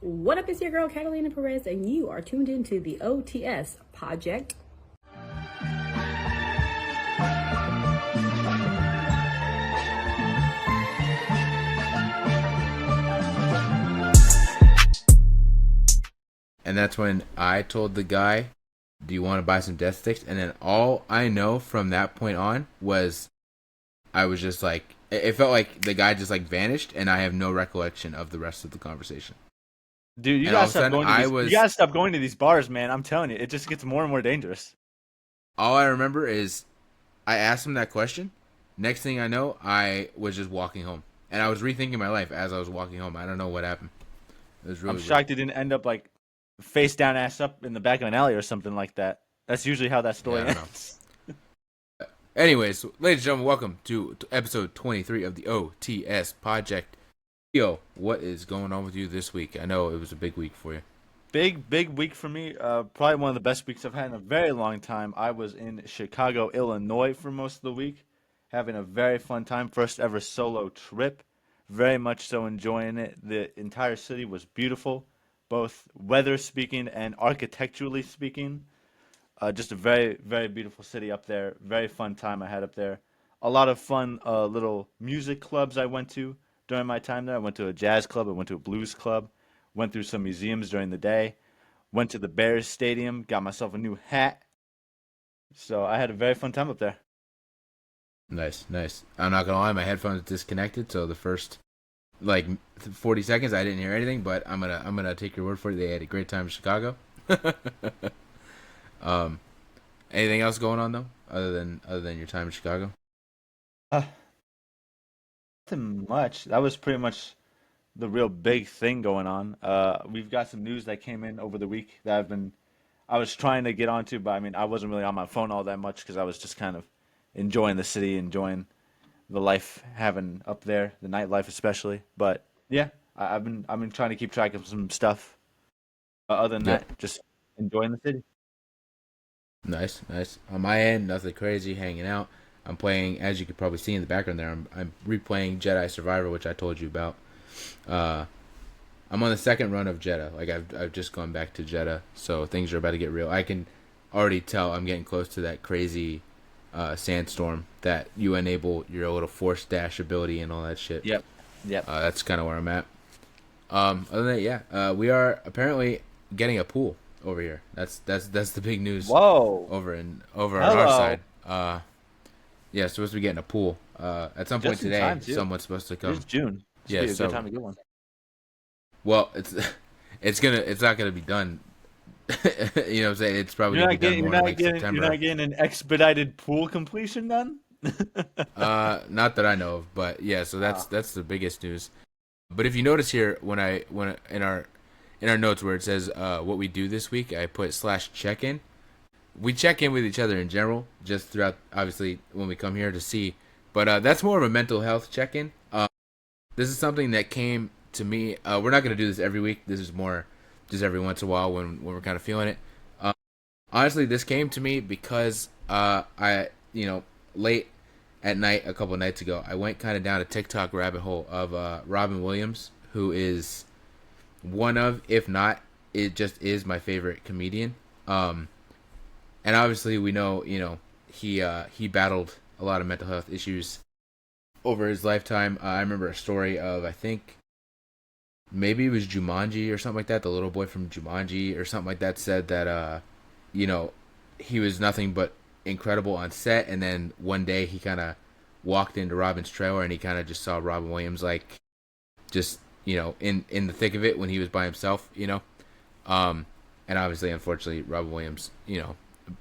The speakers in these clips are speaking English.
What up, it's your girl Catalina Perez, and you are tuned into the OTS Project. And that's when I told the guy, do you want to buy some death sticks? And then all I know from that point on was I was just like, it felt like the guy just like vanished, and I have no recollection of the rest of the conversation. Dude, you gotta stop going to these bars, man. I'm telling you, it just gets more and more dangerous. All I remember is I asked him that question. Next thing I know, I was just walking home, and I was rethinking my life as I was walking home. I don't know what happened. It was really I'm shocked you didn't end up like face down, ass up in the back of an alley or something like that. That's usually how that story ends. Anyways, ladies and gentlemen, welcome to episode 23 of the OTS Project. Theo, what is going on with you this week? I know it was a big week for you. Big week for me. Probably one of the best weeks I've had in a very long time. I was in Chicago, Illinois for most of the week, having a very fun time. First ever solo trip. Very much so enjoying it. The entire city was beautiful, both weather speaking and architecturally speaking. Just a very, very beautiful city up there. Very fun time I had up there. A lot of fun little music clubs I went to during my time there. I went to a jazz club. I went to a blues club. Went through some museums during the day. Went to the Bears Stadium. Got myself a new hat. So I had a very fun time up there. Nice. I'm not gonna lie, my headphones disconnected, so the first 40 seconds I didn't hear anything, but I'm gonna take your word for it. They had a great time in Chicago. Anything else going on though, other than your time in Chicago? Nothing much. That was pretty much the real big thing going on. We've got some news that came in over the week that I was trying to get onto, but I mean, I wasn't really on my phone all that much because I was just kind of enjoying the city, enjoying the life having up there, the nightlife especially. But yeah, I've been trying to keep track of some stuff. Other than that, just enjoying the city. Nice. On my end, nothing crazy. Hanging out. I'm playing, as you could probably see in the background there. I'm replaying Jedi Survivor, which I told you about. I'm on the second run of Jeddah. Like I've just gone back to Jeddah, so things are about to get real. I can already tell I'm getting close to that crazy sandstorm that you enable your little force dash ability and all that shit. Yep. That's kind of where I'm at. Other than that, we are apparently getting a pool over here. That's the big news. Whoa. Over on our side. Yeah, supposed to be getting a pool. At some point today, someone's supposed to come. It's June. Yeah, be a good time to get one. Well, it's not gonna be done. You know what I'm saying? It's probably gonna be done more in September. You're not getting an expedited pool completion done? Not that I know of, but yeah. So that's the biggest news. But if you notice here, when in our notes where it says what we do this week, I put /check-in. We check in with each other in general, just throughout, obviously, when we come here to see. But that's more of a mental health check-in. This is something that came to me. We're not going to do this every week. This is more just every once in a while when we're kind of feeling it. Honestly, this came to me because late at night a couple of nights ago, I went kind of down a TikTok rabbit hole of Robin Williams, who is one of, if not, it just is my favorite comedian. And obviously we know, he battled a lot of mental health issues over his lifetime. I remember a story of, I think, maybe it was Jumanji or something like that. The little boy from Jumanji or something like that said that, he was nothing but incredible on set. And then one day he kind of walked into Robin's trailer and he kind of just saw Robin Williams, like, just, in the thick of it when he was by himself, And obviously, unfortunately, Robin Williams,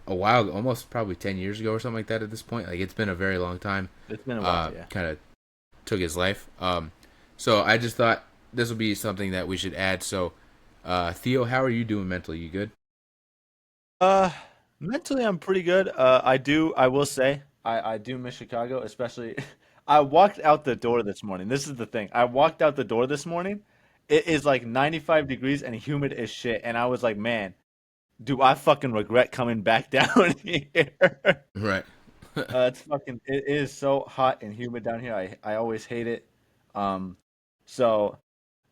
a while, almost probably 10 years ago or something like that at this point. Like, it's been a very long time. It's been a while, yeah. Kind of took his life. So I just thought this would be something that we should add. So, Theo, how are you doing mentally? You good? Mentally, I'm pretty good. I will say, I do miss Chicago, especially. I walked out the door this morning. This is the thing. I walked out the door this morning. It is like 95 degrees and humid as shit. And I was like, man, do I fucking regret coming back down here? Right. It is so hot and humid down here. I always hate it. So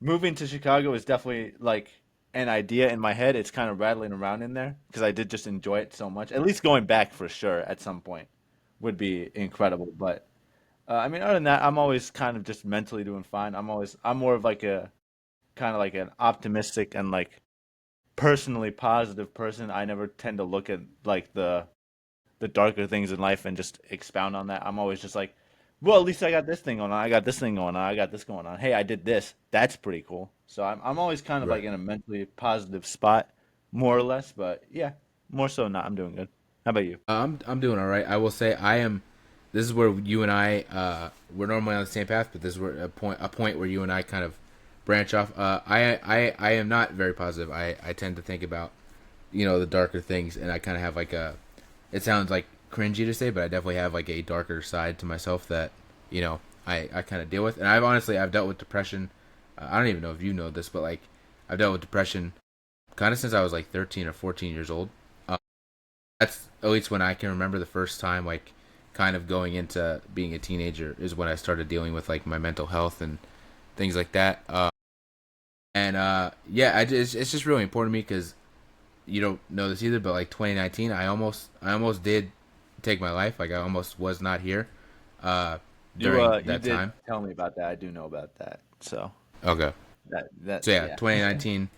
moving to Chicago is definitely like an idea in my head. It's kind of rattling around in there because I did just enjoy it so much. At least going back for sure at some point would be incredible. But I mean, other than that, I'm always kind of just mentally doing fine. I'm more of like a kind of like an optimistic and like personally positive person. I never tend to look at like the darker things in life and just expound on that. I'm always just like, well, at least I got this thing going on. I got this thing going on. I got this going on. Hey, I did this. That's pretty cool. So I'm always kind of like Right. in a mentally positive spot, more or less. But yeah, more so not. I'm doing good. How about you? I'm doing all right. I will say I am. This is where you and I we're normally on the same path, but this is where a point where you and I kind of branch off. I am not very positive. I tend to think about the darker things, and I kind of have like a. It sounds like cringy to say, but I definitely have like a darker side to myself that I kind of deal with. And I've dealt with depression. I don't even know if you know this, but like I've dealt with depression kind of since I was like 13 or 14 years old. That's at least when I can remember the first time, like, kind of going into being a teenager is when I started dealing with like my mental health and things like that. And yeah, it's just really important to me because you don't know this either, but like 2019, I almost did take my life. Like I almost was not here during You that did time. tell me about that. I do know about that. So Okay, that so yeah, yeah. 2019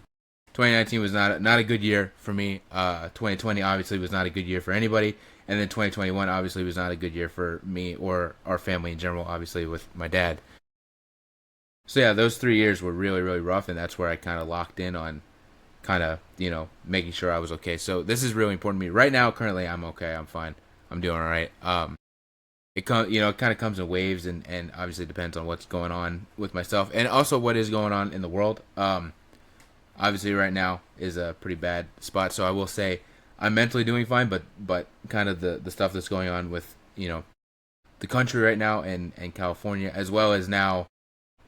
was not a good year for me. 2020 obviously was not a good year for anybody, and then 2021 obviously was not a good year for me or our family in general. Obviously with my dad. So yeah, those 3 years were really really rough, and that's where I kind of locked in on kind of making sure I was okay. So this is really important to me right now. Currently, I'm okay. I'm fine. I'm doing all right. It kind of comes in waves, and obviously depends on what's going on with myself and also what is going on in the world. Obviously right now is a pretty bad spot. So I will say I'm mentally doing fine, but kind of the stuff that's going on with the country right now and California, as well as now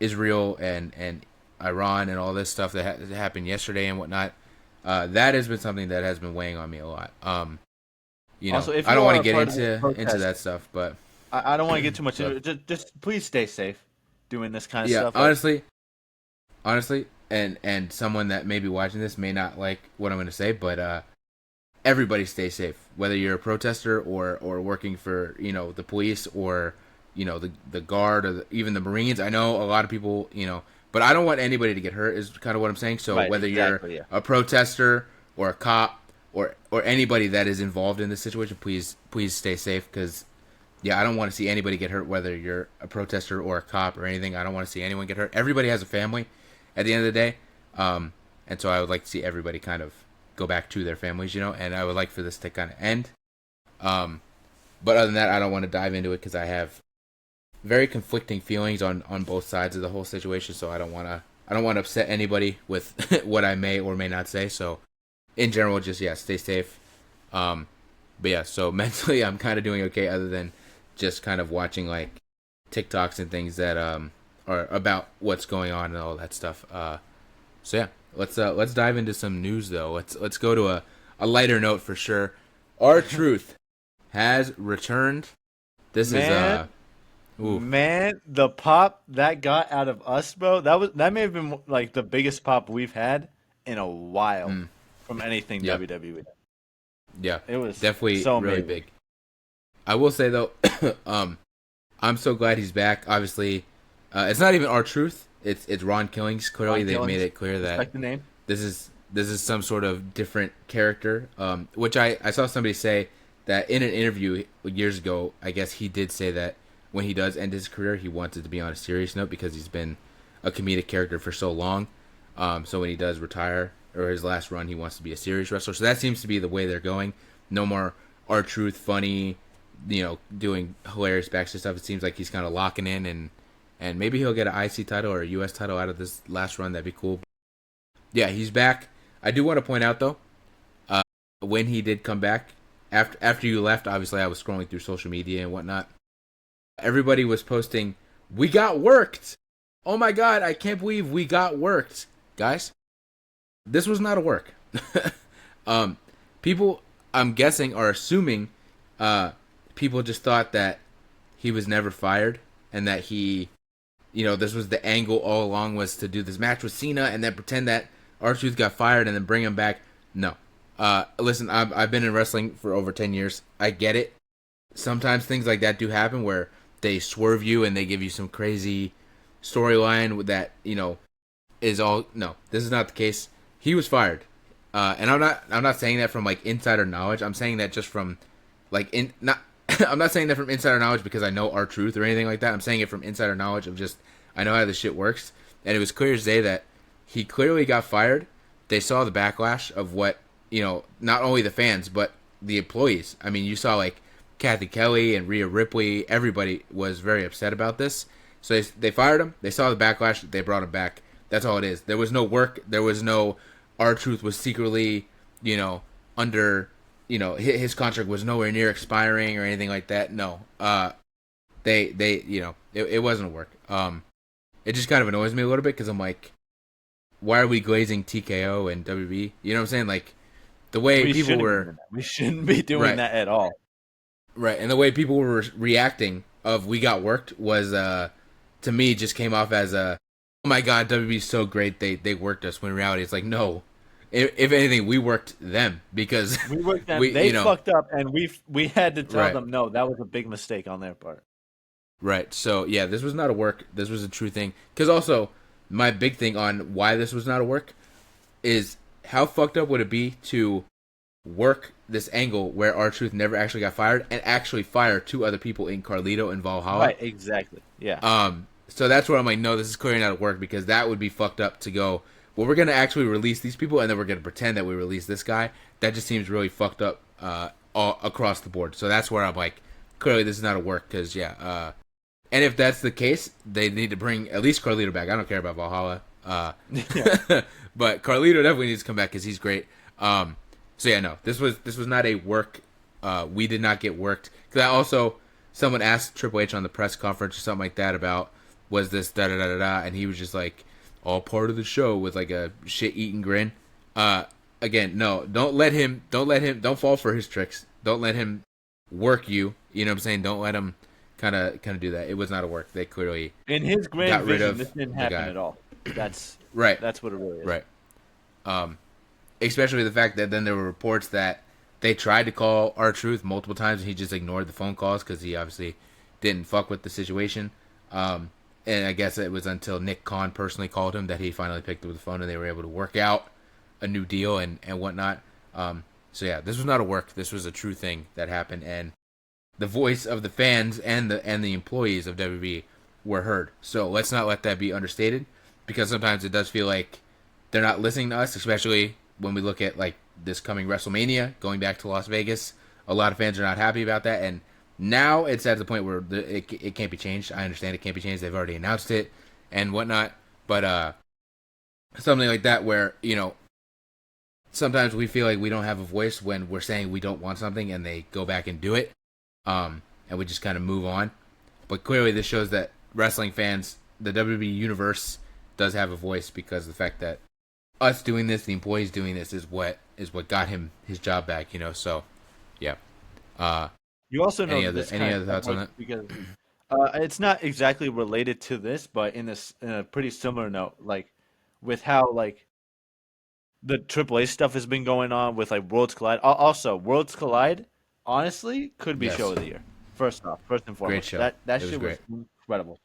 Israel and Iran and all this stuff that happened yesterday and whatnot. That has been something that has been weighing on me a lot. Also, if I you don't want are to a get part of this into protest, that stuff, but I don't want to get too much so into it. Just please stay safe doing this kind of yeah, stuff. Like, honestly, and someone that may be watching this may not like what I'm going to say, but everybody stay safe. Whether you're a protester or working for the police or the guard or even the Marines. I know a lot of people but I don't want anybody to get hurt. Is kind of what I'm saying. So right, whether you're exactly, yeah. a protester or a cop or anybody that is involved in this situation, please stay safe because. Yeah, I don't want to see anybody get hurt, whether you're a protester or a cop or anything. I don't want to see anyone get hurt. Everybody has a family at the end of the day. And so I would like to see everybody kind of go back to their families, and I would like for this to kind of end. Um, but other than that, I don't want to dive into it because I have very conflicting feelings on both sides of the whole situation. So I don't want to upset anybody with what I may or may not say. So in general, just yeah, stay safe. Um, but yeah, so mentally, I'm kind of doing okay, other than just kind of watching like TikToks and things that are about what's going on and all that stuff. So yeah, let's dive into some news though. Let's go to a lighter note for sure. Our truth has returned. This is Man, ooh, man, the pop that got out of us, bro. That may have been like the biggest pop we've had in a while mm, from anything yeah, WWE. yeah, It was definitely so really amazing. big. I will say though, I'm so glad he's back. Obviously, it's not even our truth. It's Ron Killings. Clearly, Ron they've made Killings, it clear that respect the name. this is some sort of different character. Which I saw somebody say that in an interview years ago. I guess he did say that when he does end his career, he wants it to be on a serious note because he's been a comedic character for so long. So when he does retire or his last run, he wants to be a serious wrestler. So that seems to be the way they're going. No more our truth, funny, doing hilarious backstage stuff. It seems like he's kind of locking in, and maybe he'll get an IC title or a US title out of this last run. That'd be cool. Yeah, he's back. I do want to point out though, when he did come back after you left, obviously I was scrolling through social media and whatnot. Everybody was posting, "We got worked." Oh my god, I can't believe we got worked, guys. This was not a work. um, people, I'm guessing, are assuming, people just thought that he was never fired and that he this was the angle all along, was to do this match with Cena and then pretend that R-Truth got fired and then bring him back. No. Listen, I've been in wrestling for over 10 years. I get it. Sometimes things like that do happen where they swerve you and they give you some crazy storyline that, is all. No, this is not the case. He was fired. And I'm not saying that from like insider knowledge. I'm saying that just from not I'm not saying that from insider knowledge because I know R-Truth or anything like that. I'm saying it from insider knowledge of just I know how this shit works. And it was clear as day that he clearly got fired. They saw the backlash of what, not only the fans but the employees. I mean, you saw like Kathy Kelly and Rhea Ripley. Everybody was very upset about this. So they fired him. They saw the backlash. They brought him back. That's all it is. There was no work. There was no R-Truth was secretly, under, his contract was nowhere near expiring or anything like that. No. It wasn't work. It just kind of annoys me a little bit because I'm like, why are we glazing TKO and WB? You know what I'm saying? Like, the way people were... We shouldn't be doing that at all. Right, and the way people were reacting of we got worked was, to me, just came off as a, oh my god, WB's so great, they worked us, when in reality it's like, no. If anything, we worked them because... We worked them. They fucked up, and we had to tell them, no, that was a big mistake on their part. Right, so yeah, this was not a work, this was a true thing. Because also, my big thing on why this was not a work is how fucked up would it be to work this angle where R-Truth never actually got fired and actually fire two other people in Carlito and Valhalla. Right, exactly. Yeah. So that's where I'm like, no, this is clearly not a work because that would be fucked up to go, well, we're going to actually release these people and then we're going to pretend that we release this guy. That just seems really fucked up all across the board. So that's where I'm like, clearly this is not a work because, and if that's the case, they need to bring at least Carlito back. I don't care about Valhalla. But Carlito definitely needs to come back because he's great. So yeah, no, this was not a work. We did not get worked. Because also, someone asked Triple H on the press conference or something like that about, was this da-da-da-da-da, and he was just like, all part of the show with like a shit-eating grin. Again, no, don't fall for his tricks. Don't let him work you. You know what I'm saying? Don't let him kind of do that. It was not a work. They clearly in his grand vision, this didn't happen at all. That's right. That's what it really is. Right. Especially the fact that then there were reports that they tried to call R-Truth multiple times and he just ignored the phone calls because he obviously didn't fuck with the situation. And I guess it was until Nick Khan personally called him that he finally picked up the phone and they were able to work out a new deal and whatnot. So yeah, this was not a work. This was a true thing that happened, and the voice of the fans and the employees of WB were heard. So let's not let that be understated, because sometimes it does feel like they're not listening to us, especially when we look at like this coming WrestleMania going back to Las Vegas. A lot of fans are not happy about that, and now it's at the point where it can't be changed. I understand it can't be changed. They've already announced it and whatnot. But something like that where, sometimes we feel like we don't have a voice when we're saying we don't want something and they go back and do it. And we just kind of move on. But clearly this shows that wrestling fans, the WWE universe, does have a voice because of the fact that us doing this, the employees doing this, is what got him his job back, So, yeah. You also know any other thoughts on that? Because it's not exactly related to this, but in a pretty similar note, like with how like the AAA stuff has been going on with like Worlds Collide. Also, Worlds Collide, honestly, could be show of the year. First and foremost, great show. That shit was incredible.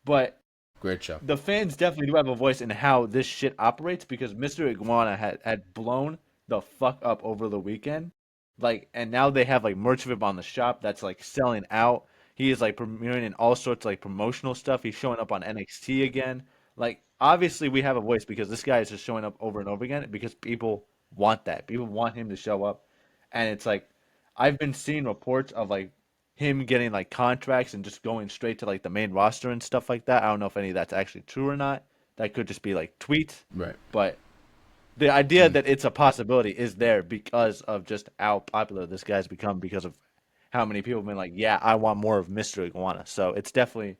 But great show. The fans definitely do have a voice in how this shit operates because Mr. Iguana had blown the fuck up over the weekend. Like, and now they have like merch of him on the shop that's like selling out. He is like premiering in all sorts of like promotional stuff. He's showing up on NXT again. Like, obviously we have a voice because this guy is just showing up over and over again because people want that. People want him to show up. And it's like, I've been seeing reports of like him getting like contracts and just going straight to like the main roster and stuff like that. I don't know if any of that's actually true or not. That could just be like tweets. Right. But the idea that it's a possibility is there because of just how popular this guy's become, because of how many people have been like, yeah, I want more of Mr. Iguana. So it's definitely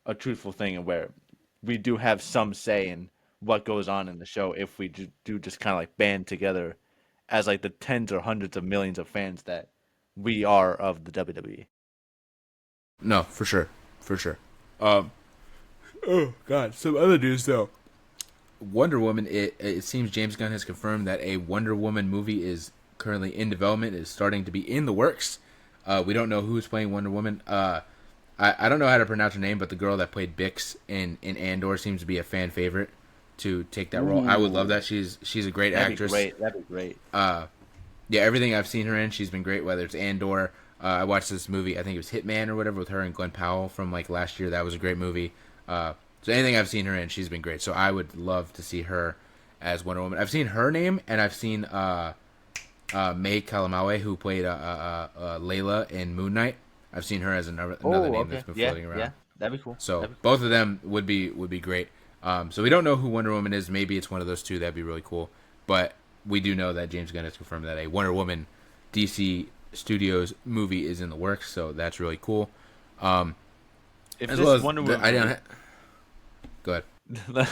a truthful thing, and where we do have some say in what goes on in the show if we do just kind of like band together as like the tens or hundreds of millions of fans that we are of the WWE. No, for sure. Oh God! Some other news though. Wonder Woman. It seems James Gunn has confirmed that a Wonder Woman movie is currently in development. Is starting to be in the works. We don't know who's playing Wonder Woman. I don't know how to pronounce her name, but the girl that played Bix in Andor seems to be a fan favorite to take that role. I would love that. She's a great actress. That'd be great. Yeah, everything I've seen her in, she's been great. Whether it's Andor, I watched this movie. I think it was Hitman or whatever with her and Glenn Powell from like last year. That was a great movie. So anything I've seen her in, she's been great. So I would love to see her as Wonder Woman. I've seen her name, and I've seen May Kalamawe, who played Layla in Moon Knight. I've seen her as another name that's been floating around. Yeah, that'd be cool. So both of them would be great. So we don't know who Wonder Woman is. Maybe it's one of those two. That'd be really cool. But we do know that James Gunn has confirmed that a Wonder Woman DC Studios movie is in the works. So that's really cool. If as this well as Wonder Woman, go ahead.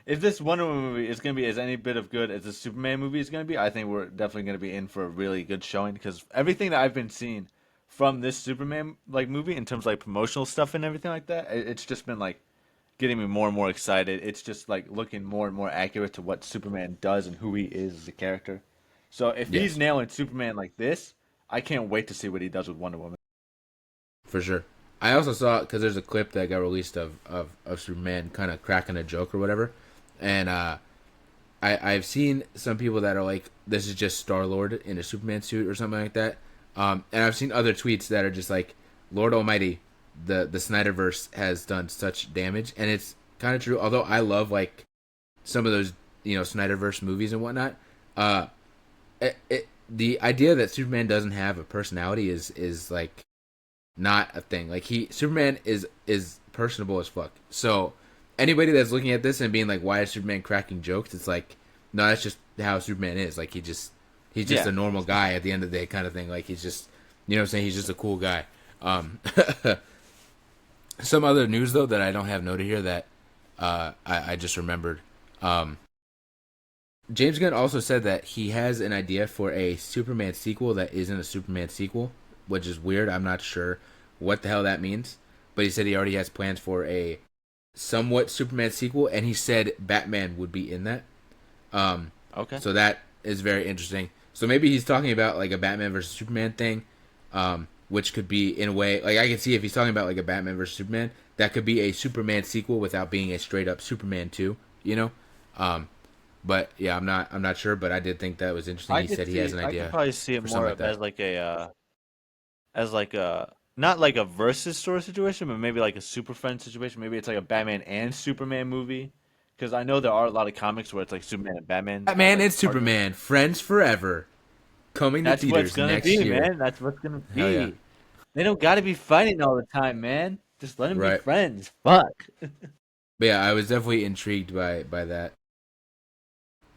If this Wonder Woman movie is going to be as any bit of good as the Superman movie is going to be, I think we're definitely going to be in for a really good showing, because everything that I've been seeing from this Superman like movie in terms of like promotional stuff and everything like that, it's just been like getting me more and more excited. It's just like looking more and more accurate to what Superman does and who he is as a character. So if he's nailing Superman like this, I can't wait to see what he does with Wonder Woman. For sure. I also saw, because there's a clip that got released of Superman kind of cracking a joke or whatever. And I've seen some people that are like, this is just Star-Lord in a Superman suit or something like that. And I've seen other tweets that are just like, Lord Almighty, the Snyderverse has done such damage. And it's kind of true. Although I love like some of those, Snyderverse movies and whatnot. The idea that Superman doesn't have a personality is like not a thing. Like Superman is personable as fuck. So anybody that's looking at this and being like, why is Superman cracking jokes? It's like, no, that's just how Superman is. Like he's just a normal guy at the end of the day kind of thing. Like he's just, you know what I'm saying? He's just a cool guy. Some other news though that I don't have noted here that I just remembered. James Gunn also said that he has an idea for a Superman sequel that isn't a Superman sequel, which is weird. I'm not sure what the hell that means. But he said he already has plans for a somewhat Superman sequel, and he said Batman would be in that. Okay. So that is very interesting. So maybe he's talking about like a Batman versus Superman thing, which could be in a way, like I can see if he's talking about like a Batman versus Superman, that could be a Superman sequel without being a straight up Superman 2, But yeah, I'm not sure, but I did think that was interesting. He said he has an idea. I could probably see it more as like a not like a versus sort of situation, but maybe like a Super Friends situation. Maybe it's like a Batman and Superman movie, because I know there are a lot of comics where it's like Superman and Batman. Batman and Superman, friends forever, coming to theaters next year. Man. That's what's gonna be. Yeah. They don't got to be fighting all the time, man. Just let them be friends. Fuck. But yeah, I was definitely intrigued by that.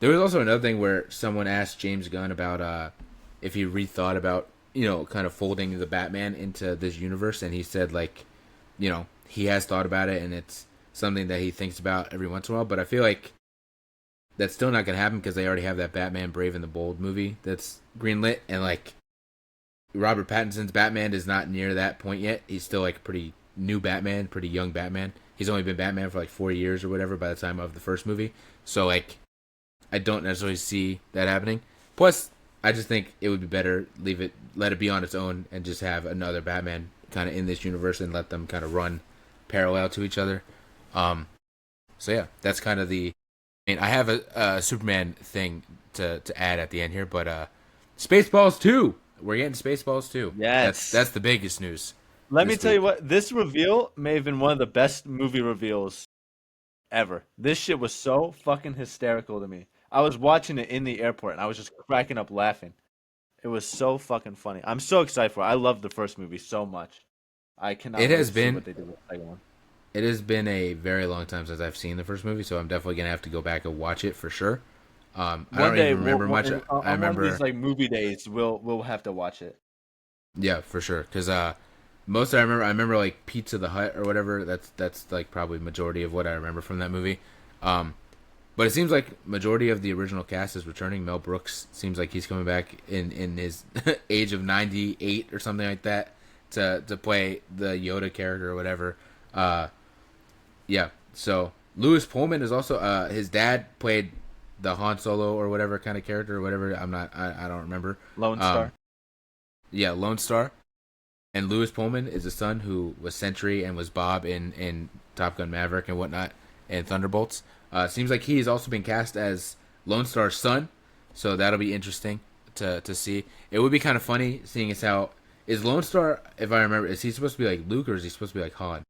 There was also another thing where someone asked James Gunn about if he rethought about, kind of folding the Batman into this universe, and he said like, he has thought about it and it's something that he thinks about every once in a while, but I feel like that's still not going to happen because they already have that Batman Brave and the Bold movie that's greenlit, and like Robert Pattinson's Batman is not near that point yet. He's still like a pretty new Batman, pretty young Batman. He's only been Batman for like 4 years or whatever by the time of the first movie. So like, I don't necessarily see that happening. Plus, I just think it would be better let it be on its own, and just have another Batman kind of in this universe and let them kind of run parallel to each other. So yeah, that's kind of I have a Superman thing to add at the end here, but Spaceballs 2. We're getting Spaceballs 2. Yes. That's the biggest news. Let me tell you what, this reveal may have been one of the best movie reveals ever. This shit was so fucking hysterical to me. I was watching it in the airport and I was just cracking up laughing. It was so fucking funny. I'm so excited for it. I love the first movie so much. I cannot wait to see what they did with the second one. It has been a very long time since I've seen the first movie, so I'm definitely gonna have to go back and watch it for sure. I don't even remember much. I remember one of these like movie days. We'll have to watch it. Yeah, for sure. Because most I remember like Pizza the Hut or whatever. That's like probably majority of what I remember from that movie. But it seems like majority of the original cast is returning. Mel Brooks seems like he's coming back in his age of 98 or something like that to play the Yoda character or whatever. Yeah, So Lewis Pullman is also his dad played the Han Solo or whatever kind of character or whatever. I don't remember. Lone Um, Star. yeah, Lone Star. And Lewis Pullman is a son who was Sentry and was Bob in Top Gun Maverick and whatnot and Thunderbolts. Seems like he's also been cast as Lone Star's son, so that'll be interesting to see. It would be kind of funny seeing as how is Lone Star, if I remember, is he supposed to be like Luke or is he supposed to be like Han?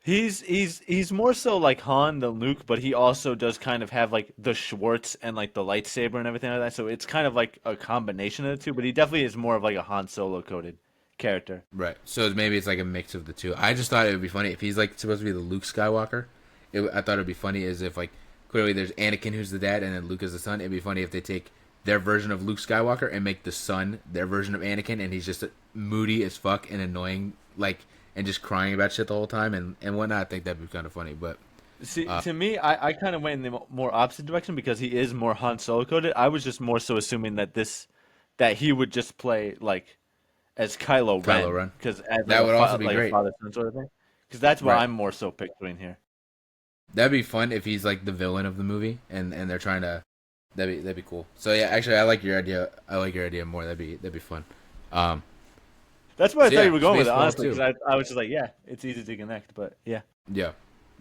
He's more so like Han than Luke, but he also does kind of have like the Schwartz and like the lightsaber and everything like that. So it's kind of like a combination of the two. But he definitely is more of like a Han Solo coded character. Right. So maybe it's like a mix of the two. I just thought it would be funny if he's like supposed to be the Luke Skywalker. I thought it would be funny as if like clearly there's Anakin who's the dad and then Luke is the son. It'd be funny if they take their version of Luke Skywalker and make the son their version of Anakin, and he's just moody as fuck and annoying, like, and just crying about shit the whole time and whatnot. I think that'd be kind of funny. But See, to me, I kind of went in the more opposite direction because he is more Han Solo coded. I was just more so assuming that he would just play like as Kylo Kylo Ren Ren, because as that would also be like a great. father son sort of thing. Because that's what Right. I'm more so picturing here. That'd be fun if he's like the villain of the movie and they're trying to. That'd be cool. So yeah, actually, I like your idea. I like your idea more. That'd be fun. Um, That's why I so thought yeah, you were going with it, Spaceball honestly, 2. because I was just like, yeah, it's easy to connect, but yeah. Yeah,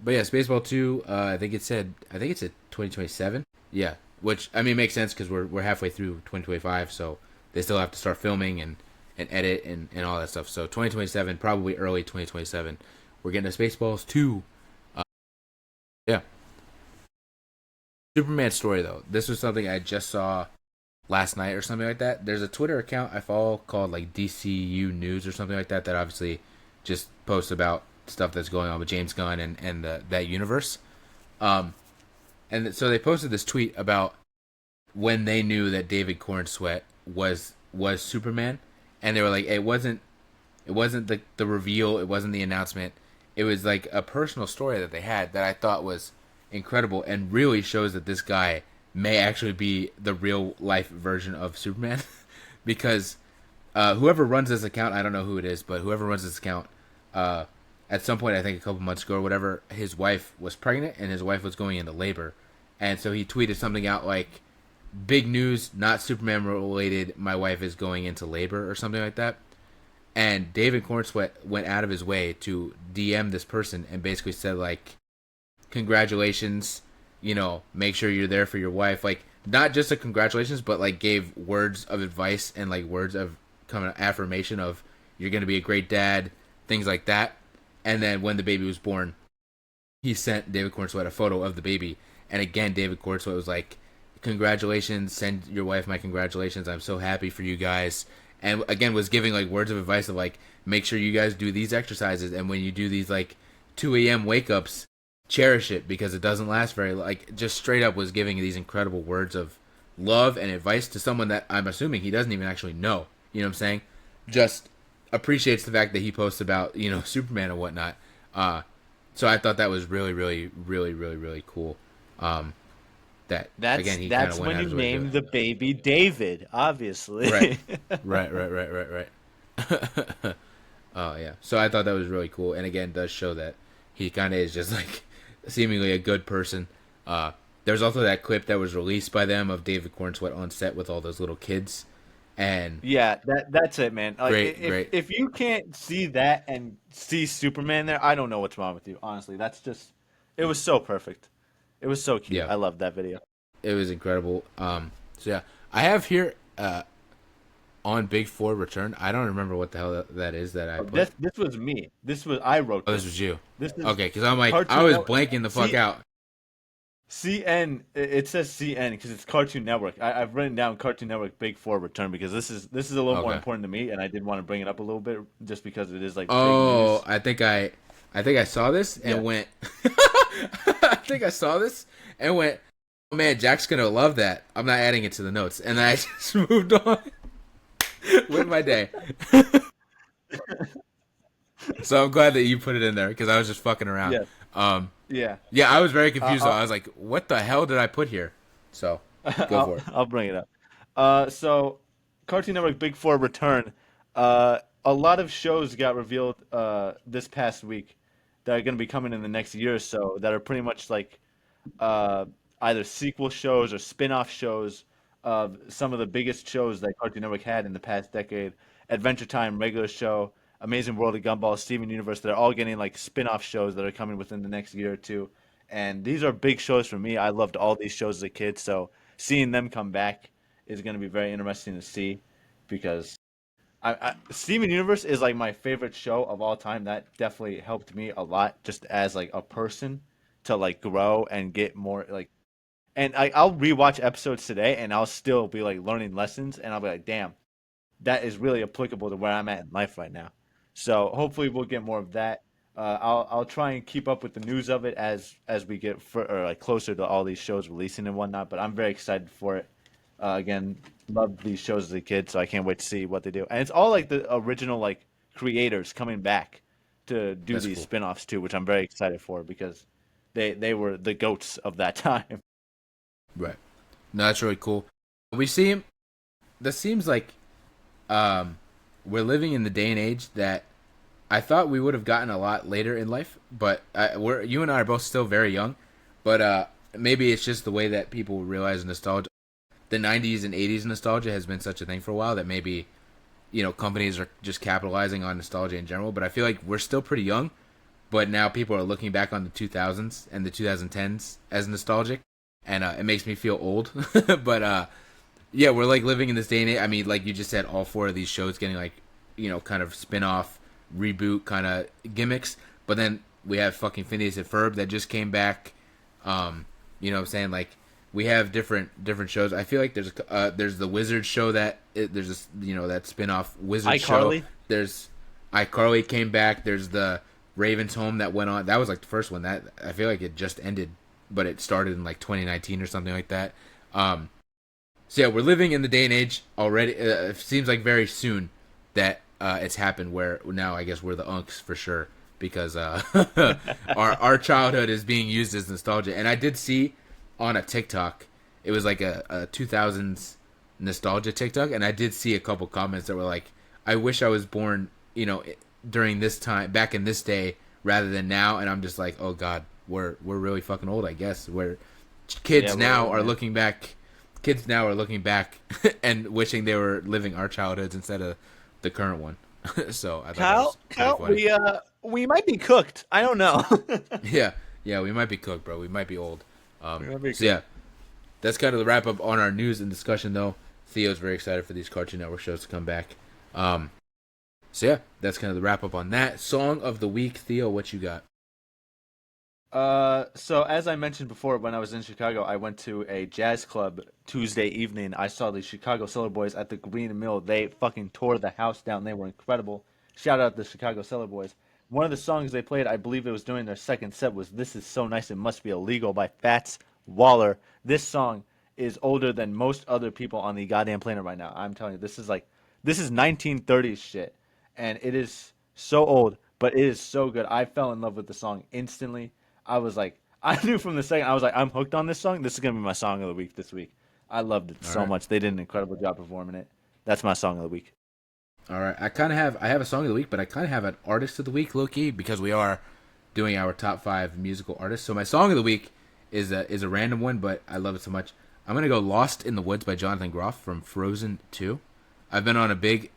but yeah, Spaceball 2. I think it said 2027. Yeah, which I mean makes sense because we're halfway through 2025, so they still have to start filming and edit and all that stuff. So 2027, probably early 2027, we're getting to Spaceballs 2. Yeah. Superman story though. This was something I just saw last night or something like that. There's a Twitter account I follow called like DCU News or something like that that obviously just posts about stuff that's going on with James Gunn and that universe. Um, and so they posted this tweet about when they knew that David Cornsweet was Superman, and they were like, it wasn't the reveal, it wasn't the announcement, it was like a personal story that they had that I thought was incredible and really shows that this guy may actually be the real life version of Superman, because whoever runs this account, I don't know who it is, but whoever runs this account, at some point, I think a couple months ago or whatever, his wife was pregnant and his wife was going into labor, and so he tweeted something out like, "Big news, not Superman related. My wife is going into labor," or something like that. And David Cornsweet went out of his way to DM this person and basically said like, "Congratulations, make sure you're there for your wife." Like not just a congratulations, but like gave words of advice and like words of kind of affirmation of you're gonna be a great dad, things like that. And then when the baby was born, he sent David Cornsweet a photo of the baby, and again David Cornsweet was like, "Congratulations, send your wife my congratulations. I'm so happy for you guys." And again was giving like words of advice of like, make sure you guys do these exercises, and when you do these like 2 a.m. wake ups, cherish it because it doesn't last very like just straight up was giving these incredible words of love and advice to someone that I'm assuming he doesn't even actually know. You know what I'm saying? Just appreciates the fact that he posts about Superman and whatnot. So I thought that was really, really, really, really, really cool. That That's again, he kind that's of went when out you of his way to do name it. the baby David, obviously. Right, right. Oh yeah. So I thought that was really cool, and again, does show that he kind of is just like seemingly a good person. There's also that clip that was released by them of David Cornsweet on set with all those little kids, and Yeah, that's it, man. Like, great. if you can't see that and see Superman there, I don't know what's wrong with you. Honestly, it was so perfect. It was so cute. Yeah, I loved that video. it was incredible. So yeah, I have here on Big Four Return. I don't remember what the hell that is that I Oh, put. this was me. I wrote Oh, this this. was you. This is Okay, because I'm like I Cartoon was Network. blanking the fuck See, out. CN. It says CN because it's Cartoon Network. I've written down Cartoon Network Big Four Return because this is a little more Okay. important to me, and I did want to bring it up a little bit just because it is like big Oh, news. I think I saw this Yeah. and went. I think I saw this and went. Oh man, Jack's gonna love that. I'm not adding it to the notes, and I just moved on with my day. So I'm glad that you put it in there because I was just fucking around. Yeah. Um, Yeah. yeah, I was very confused. Though. I I'll, was like, "What the hell did I put here?" So go I'll for it. I'll bring it up. So Cartoon Network Big Four return. A lot of shows got revealed this past week. that are going to be coming in the next year or so that are pretty much like uh, either sequel shows or spin-off shows of some of the biggest shows that Cartoon Network had in the past decade. Adventure Time, regular show, Amazing World of Gumball, Steven Universe, they're all getting like spin-off shows that are coming within the next year or two. And these are big shows for me. I loved all these shows as a kid, so seeing them come back is going to be very interesting to see because Steven Universe is like my favorite show of all time. That definitely helped me a lot just as like a person to like grow and get more like and I'll rewatch episodes today and I'll still be like learning lessons and I'll be like, damn, that is really applicable to where I'm at in life right now. So hopefully we'll get more of that. I'll try and keep up with the news of it as we get or like closer to all these shows releasing and whatnot. But I'm very excited for it. Again, loved these shows as a kid, so I can't wait to see what they do. And it's all like the original like creators coming back to do That's these cool. spin-offs too, which I'm very excited for because they were the goats of that time. Right. No, that's really cool. We see him. That seems like um, we're living in the day and age that I thought we would have gotten a lot later in life, but you and I are both still very young. But maybe it's just the way that people realize nostalgia. The '90s and '80s nostalgia has been such a thing for a while that maybe companies are just capitalizing on nostalgia in general. But I feel like we're still pretty young. But now people are looking back on the 2000s and the 2010s as nostalgic, and it makes me feel old. But yeah, we're like living in this day and age. I mean, like you just said, all four of these shows getting like kind of spin-off, reboot kind of gimmicks. But then we have fucking Phineas and Ferb that just came back. You know what I'm saying? Like we have different shows. I feel like there's the Wizard show there's this that spin-off Wizard show. iCarly. There's iCarly came back. There's the Raven's Home that went on. That was like the first one. That I feel like it just ended, but it started in like 2019 or something like that. So yeah, we're living in the day and age already. It seems like very soon that it's happened. Where now I guess we're the unks for sure because our childhood is being used as nostalgia. And I did see on a TikTok, it was like a 2000s nostalgia TikTok, and I did see a couple comments that were like, "I wish I was born, during this time, back in this day, rather than now." And I'm just like, "Oh God, we're really fucking old, I guess." Where kids Yeah, now old, are man. looking back. Kids now are looking back and wishing they were living our childhoods instead of the current one. So I thought that was kind of Kyle, funny. we might be cooked. I don't know. Yeah, yeah, we might be cooked, bro. We might be old. We might be So yeah, that's kind of the wrap up on our news and discussion, though. Theo's very excited for these Cartoon Network shows to come back. So yeah, that's kind of the wrap up on that. Song of the week, Theo, what you got? So as I mentioned before, when I was in Chicago, I went to a jazz club Tuesday evening. I saw the Chicago Cellar Boys at the Green Mill. They fucking tore the house down. They were incredible. Shout out the Chicago Cellar Boys. One of the songs they played, I believe it was during their second set, was "This Is So Nice It Must Be Illegal" by Fats Waller. This song is older than most other people on the goddamn planet right now. I'm telling you, this is 1930s shit, and it is so old, but it is so good. I fell in love with the song instantly. I was like, I knew from the second, I was like, I'm hooked on this song. This is gonna be my song of the week this week. I loved it All so right, much. They did an incredible job performing it. That's my song of the week. all right. I have a song of the week, but I kind of have an artist of the week, low key, because we are doing our top 5 musical artists. So my song of the week is a random one, but I love it so much. I'm gonna go "Lost in the Woods" by Jonathan Groff from Frozen 2. I've been on a big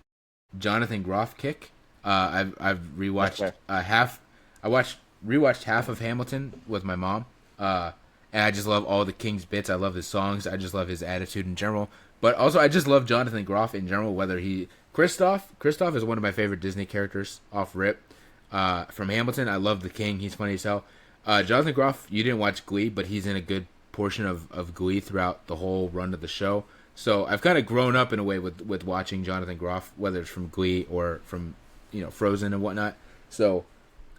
Jonathan Groff kick. I've That's rewatched fair. half. I watched rewatched half of Hamilton with my mom. And I just love all the King's bits. I love his songs. I just love his attitude in general. But also, I just love Jonathan Groff in general. Whether Kristoff is one of my favorite Disney characters off rip. From Hamilton, I love the King. He's funny as hell. Jonathan Groff, you didn't watch Glee, but he's in a good portion of Glee throughout the whole run of the show. So I've kind of grown up in a way with watching Jonathan Groff, whether it's from Glee or from Frozen and whatnot. So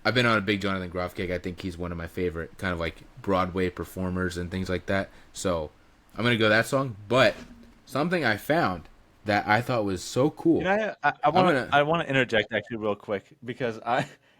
I've been on a big Jonathan Groff kick. I think he's one of my favorite kind of like Broadway performers and things like that. So I'm gonna go that song. But something I found that I thought was so cool. You know, I want to interject actually real quick because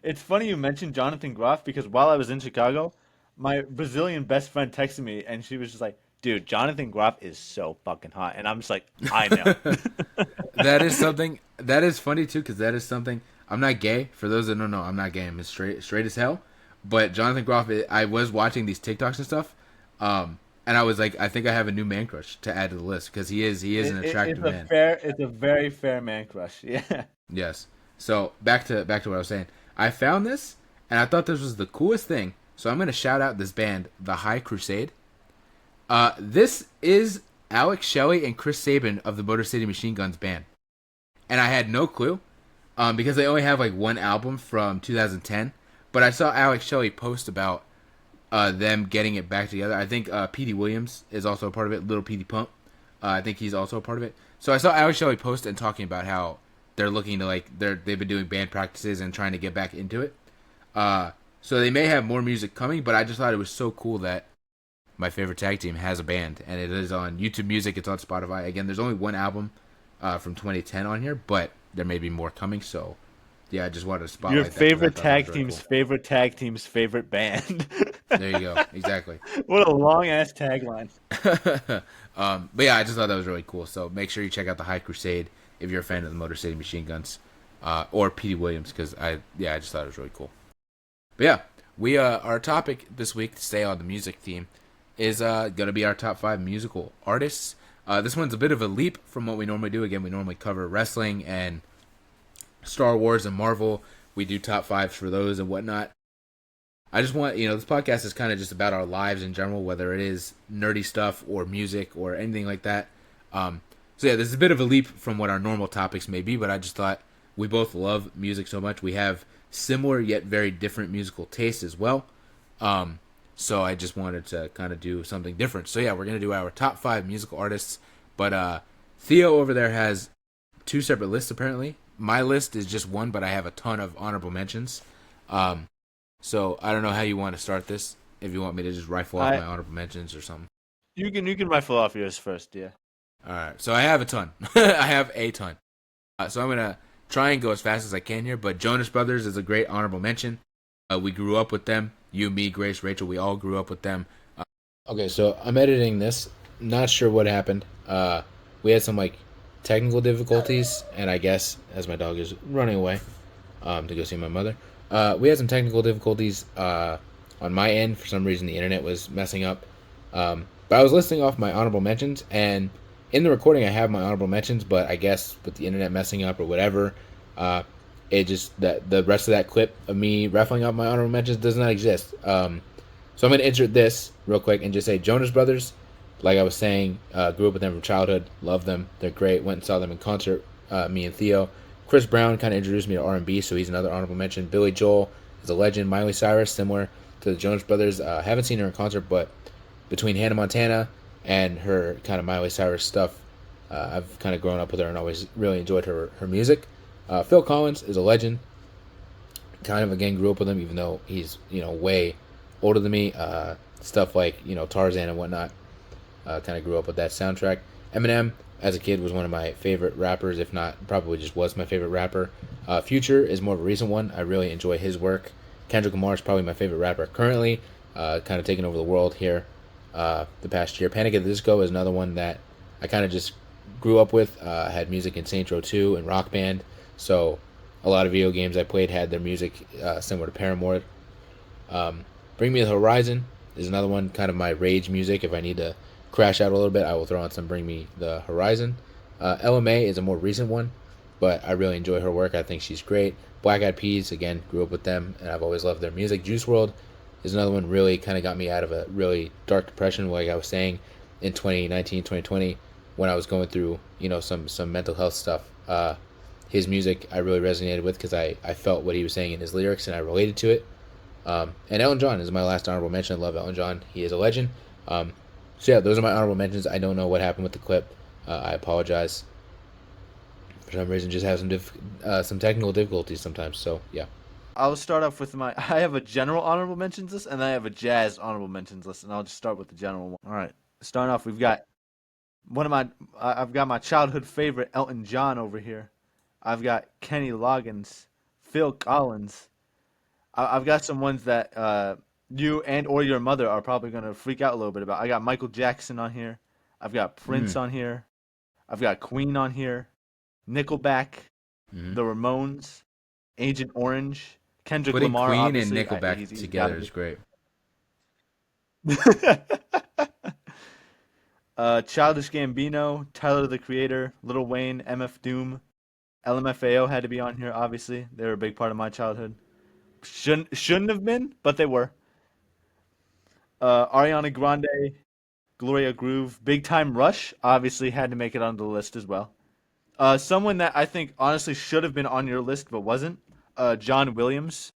it's funny you mentioned Jonathan Groff because while I was in Chicago, my Brazilian best friend texted me and she was just like, "Dude, Jonathan Groff is so fucking hot," and I'm just like, "I know." That is something that is funny too, because that is something. I'm not gay. For those that don't know, I'm not gay. I'm straight as hell. But Jonathan Groff, I was watching these TikToks and stuff, and I was like, I think I have a new man crush to add to the list because he is an It's attractive a man. it's a very fair man crush. Yeah. Yes. So back to what I was saying. I found this and I thought this was the coolest thing. So I'm gonna shout out this band, The High Crusade. This is Alex Shelley and Chris Sabin of the Motor City Machine Guns band, and I had no clue, because they only have like one album from 2010. But I saw Alex Shelley post about them getting it back together. I think Petey Williams is also a part of it. Little Petey Pump, I think he's also a part of it. So I saw Alex Shelley post and talking about how they're looking to they've been doing band practices and trying to get back into it. So they may have more music coming, but I just thought it was so cool that my favorite tag team has a band, and it is on YouTube Music. It's on Spotify. Again, there's only one album from 2010 on here, but there may be more coming. So yeah, I just wanted to spotlight Your that 'cause I favorite thought that was tag really team's cool. favorite tag team's favorite band. There you go. Exactly. What a long ass tagline. But yeah, I just thought that was really cool. So make sure you check out the High Crusade if you're a fan of the Motor City Machine Guns, or Petey Williams, because I just thought it was really cool. But yeah, we our topic this week, to stay on the music theme, is gonna be our top 5 musical artists. This one's a bit of a leap from what we normally do. Again, we normally cover wrestling and Star Wars and Marvel. We do top 5s for those and whatnot. I just want, this podcast is kind of just about our lives in general, whether it is nerdy stuff or music or anything like that. So yeah, this is a bit of a leap from what our normal topics may be, but I just thought we both love music so much. We have similar yet very different musical tastes as well. So I just wanted to kind of do something different. So yeah, we're going to do our top 5 musical artists. But Theo over there has 2 separate lists apparently. My list is just one, but I have a ton of honorable mentions. So I don't know how you want to start this. If you want me to just rifle off my honorable mentions or something. You can rifle off yours first, yeah. All right. So I have a ton. I have a ton. So I'm gonna try and go as fast as I can here. But Jonas Brothers is a great honorable mention. We grew up with them. You, me, Grace, Rachel. We all grew up with them. Okay. So I'm editing this. Not sure what happened. We had some technical difficulties, and I guess as my dog is running away, to go see my mother. We had some technical difficulties on my end. For some reason, the internet was messing up. But I was listing off my honorable mentions, and in the recording, I have my honorable mentions. But I guess with the internet messing up or whatever, it just that the rest of that clip of me raffling off my honorable mentions does not exist. So I'm going to insert this real quick and just say Jonas Brothers. Like I was saying, grew up with them from childhood. Love them. They're great. Went and saw them in concert. Me and Theo. Chris Brown kind of introduced me to R&B, so he's another honorable mention. Billy Joel is a legend. Miley Cyrus, similar to the Jonas Brothers. Haven't seen her in concert, but between Hannah Montana and her kind of Miley Cyrus stuff, I've kind of grown up with her and always really enjoyed her music. Phil Collins is a legend. Kind of, again, grew up with him, even though he's, way older than me. Stuff like, Tarzan and whatnot. Kind of grew up with that soundtrack. Eminem, as a kid, was one of my favorite rappers, if not, probably just was my favorite rapper. Future is more of a recent one. I really enjoy his work. Kendrick Lamar is probably my favorite rapper currently. Kind of taking over the world here the past year. Panic at the Disco is another one that I kind of just grew up with. Had music in Saints Row 2 and Rock Band. So a lot of video games I played had their music similar to Paramore. Bring Me the Horizon is another one, kind of my rage music. If I need to crash out a little bit, I will throw on some Bring Me the Horizon. LMA is a more recent one, but I really enjoy her work. I think she's great. Black Eyed Peas, again, grew up with them, and I've always loved their music. Juice WRLD is another one, really kind of got me out of a really dark depression, like I was saying, in 2019, 2020, when I was going through, some mental health stuff. His music I really resonated with because I felt what he was saying in his lyrics, and I related to it. And Elton John is my last honorable mention. I love Elton John. He is a legend. So yeah, those are my honorable mentions. I don't know what happened with the clip. I apologize. For some reason, just have some technical difficulties sometimes. So yeah. I'll start off with I have a general honorable mentions list, and I have a jazz honorable mentions list, and I'll just start with the general one. All right. Starting off, we've got I've got my childhood favorite, Elton John, over here. I've got Kenny Loggins, Phil Collins. I've got some ones that you and or your mother are probably going to freak out a little bit about. I got Michael Jackson on here. I've got Prince on here. I've got Queen on here. Nickelback, Mm-hmm. The Ramones, Agent Orange, Kendrick Putting Lamar, Queen and obviously, Nickelback he's got to together be. is great. Childish Gambino, Tyler the Creator, Lil Wayne, MF Doom, LMFAO had to be on here. Obviously, they were a big part of my childhood. Shouldn't have been, but they were. Ariana Grande, Gloria Groove, Big Time Rush obviously had to make it on the list as well. Someone that I think honestly should have been on your list but wasn't. John Williams,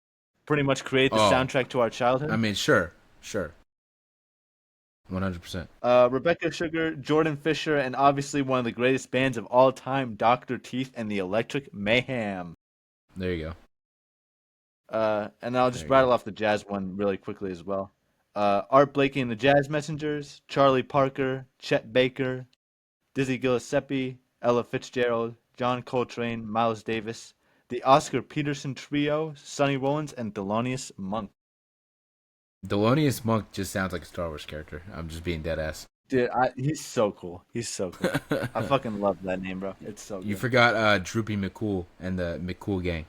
pretty much create the Oh, soundtrack to our I childhood. mean, sure, 100%. Rebecca Sugar, Jordan Fisher, and obviously one of the greatest bands of all time, Dr. Teeth and the Electric Mayhem. There you go. And I'll just There you go. rattle off the jazz one really quickly as well. Art Blakey and the Jazz Messengers, Charlie Parker, Chet Baker, Dizzy Gillespie, Ella Fitzgerald, John Coltrane, Miles Davis, the Oscar Peterson Trio, Sonny Rollins, and Thelonious Monk. Thelonious Monk just sounds like a Star Wars character. I'm just being dead ass. Dude, he's so cool. He's so cool. I fucking love that name, bro. It's so You good. forgot Droopy McCool and the McCool gang